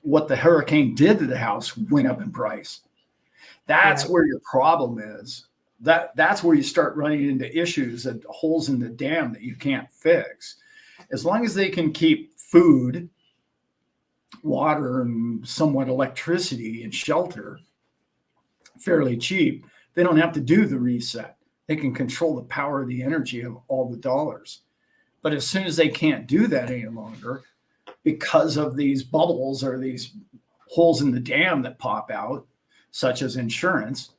what the hurricane did to the house went up in price. That's where your problem is. That's where you start running into issues and holes in the dam that you can't fix. As long as they can keep food, water, and somewhat electricity and shelter fairly cheap, they don't have to do the reset. They can control the power of the energy of all the dollars. But as soon as they can't do that any longer because of these bubbles or these holes in the dam that pop out, such as insurance,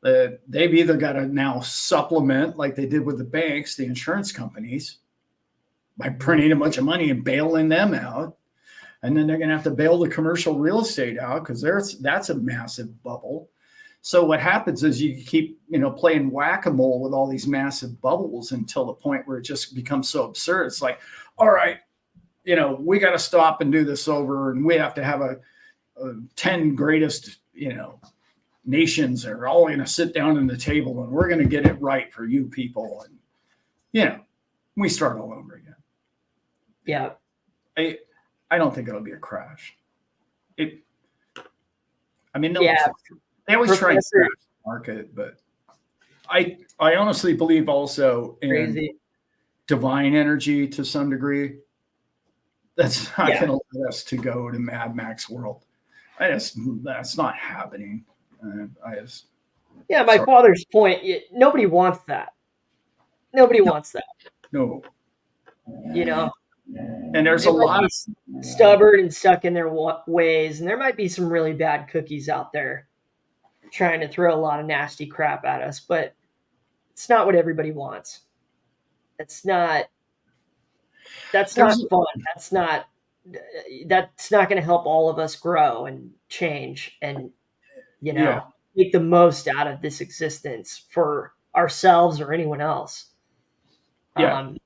they've either got to now supplement, like they did with the banks, the insurance companies, by printing a bunch of money and bailing them out. And then they're going to have to bail the commercial real estate out because that's a massive bubble. So what happens is you keep, playing whack-a-mole with all these massive bubbles until the point where it just becomes so absurd. It's like, all right, we got to stop and do this over, and we have to have a 10 greatest, nations are all going to sit down at the table, and we're going to get it right for you people. And, we start all over again. Yeah. I don't think it'll be a crash. I mean, Yeah, they always try and Professor crash the market, but I honestly believe also in crazy. divine energy to some degree. That's not Yeah, going to let us to go to Mad Max world. That's not happening. I just yeah. My sorry, father's point. Nobody wants that. Nobody wants that. no. You know, And there's they a might lot be of stubborn and stuck in their ways, and there might be some really bad cookies out there trying to throw a lot of nasty crap at us. But it's not what everybody wants. It's not. That's there's not fun. That's not going to help all of us grow and change and yeah, make the most out of this existence for ourselves or anyone else. yeah. Um,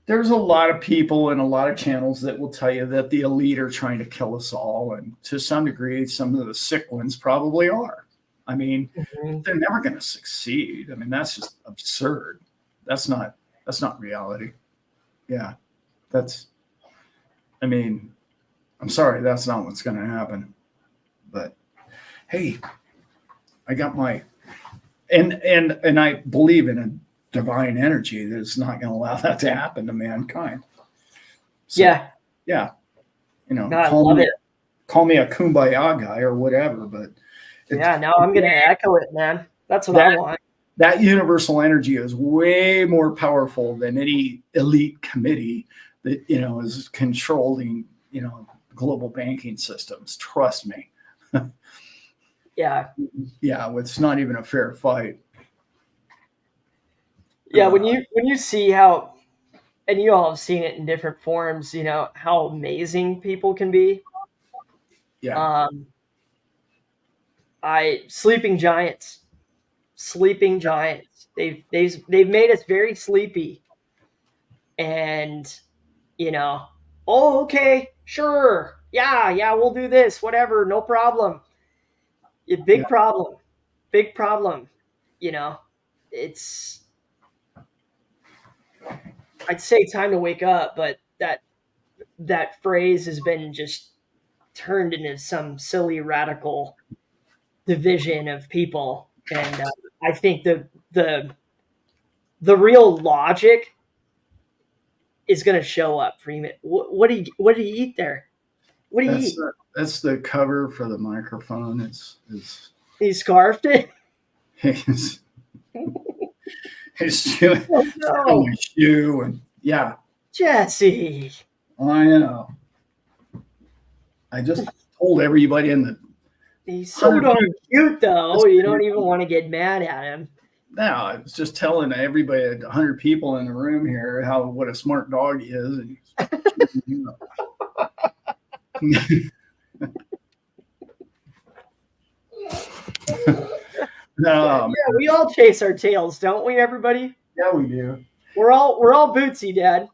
There's a lot of people and a lot of channels that will tell you that the elite are trying to kill us all, and to some degree, some of the sick ones probably are. I mean, they're never going to succeed. I mean, that's just absurd. That's not reality. Yeah, that's. I mean, I'm sorry, that's not what's going to happen. But hey, I got my and I believe in a divine energy that's not going to allow that to happen to mankind. So, yeah, yeah, no, I love it. call me a kumbaya guy or whatever, but Yeah, now I'm going to echo it, man. That's what I that want. that universal energy is way more powerful than any elite committee that is controlling global banking systems. Trust me. Yeah, Yeah, it's not even a fair fight. yeah. When you see how, and you all have seen it in different forms, how amazing people can be. Yeah, Um, sleeping giants, sleeping giants. They've made us very sleepy, and you know, oh, okay, sure, yeah, we'll do this, whatever, no problem. yeah, Big problem, big problem. You know, it's I'd say time to wake up, but that phrase has been just turned into some silly radical division of people, and I think the real logic is going to show up for you. What did he eat there? What did he that's eat? the, that's the cover for the microphone. He scarfed it. It's it's chewing Oh on no, my shoe, and yeah, Jesse. I know. I just told everybody in the He's so 100 darn cute, though. You don't even people. want to get mad at him. Now I was just telling everybody, 100 people in the room here, what a smart dog he is, and Yeah, no, we all chase our tails, don't we, everybody? yeah, we do. We're all bootsy, Dad.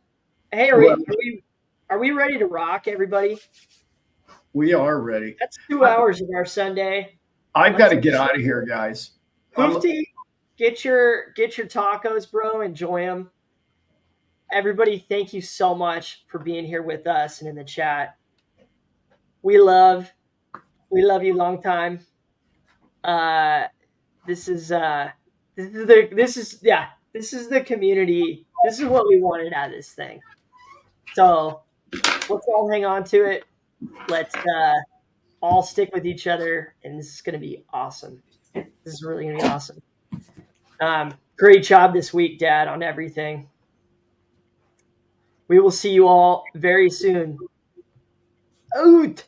Hey, are we Well, are we are we ready to rock, everybody? we are ready. That's 2 hours of our Sunday. I've got Let's to get out of here, guys. Hoofty, get your tacos, bro. Enjoy them. Everybody, thank you so much for being here with us and in the chat. We love you long time. Uh, this is the community. This is what we wanted out of this thing. So let's all hang on to it. Let's all stick with each other, and this is going to be awesome. This is really going to be awesome. Great job this week, Dad, on everything. We will see you all very soon. Out.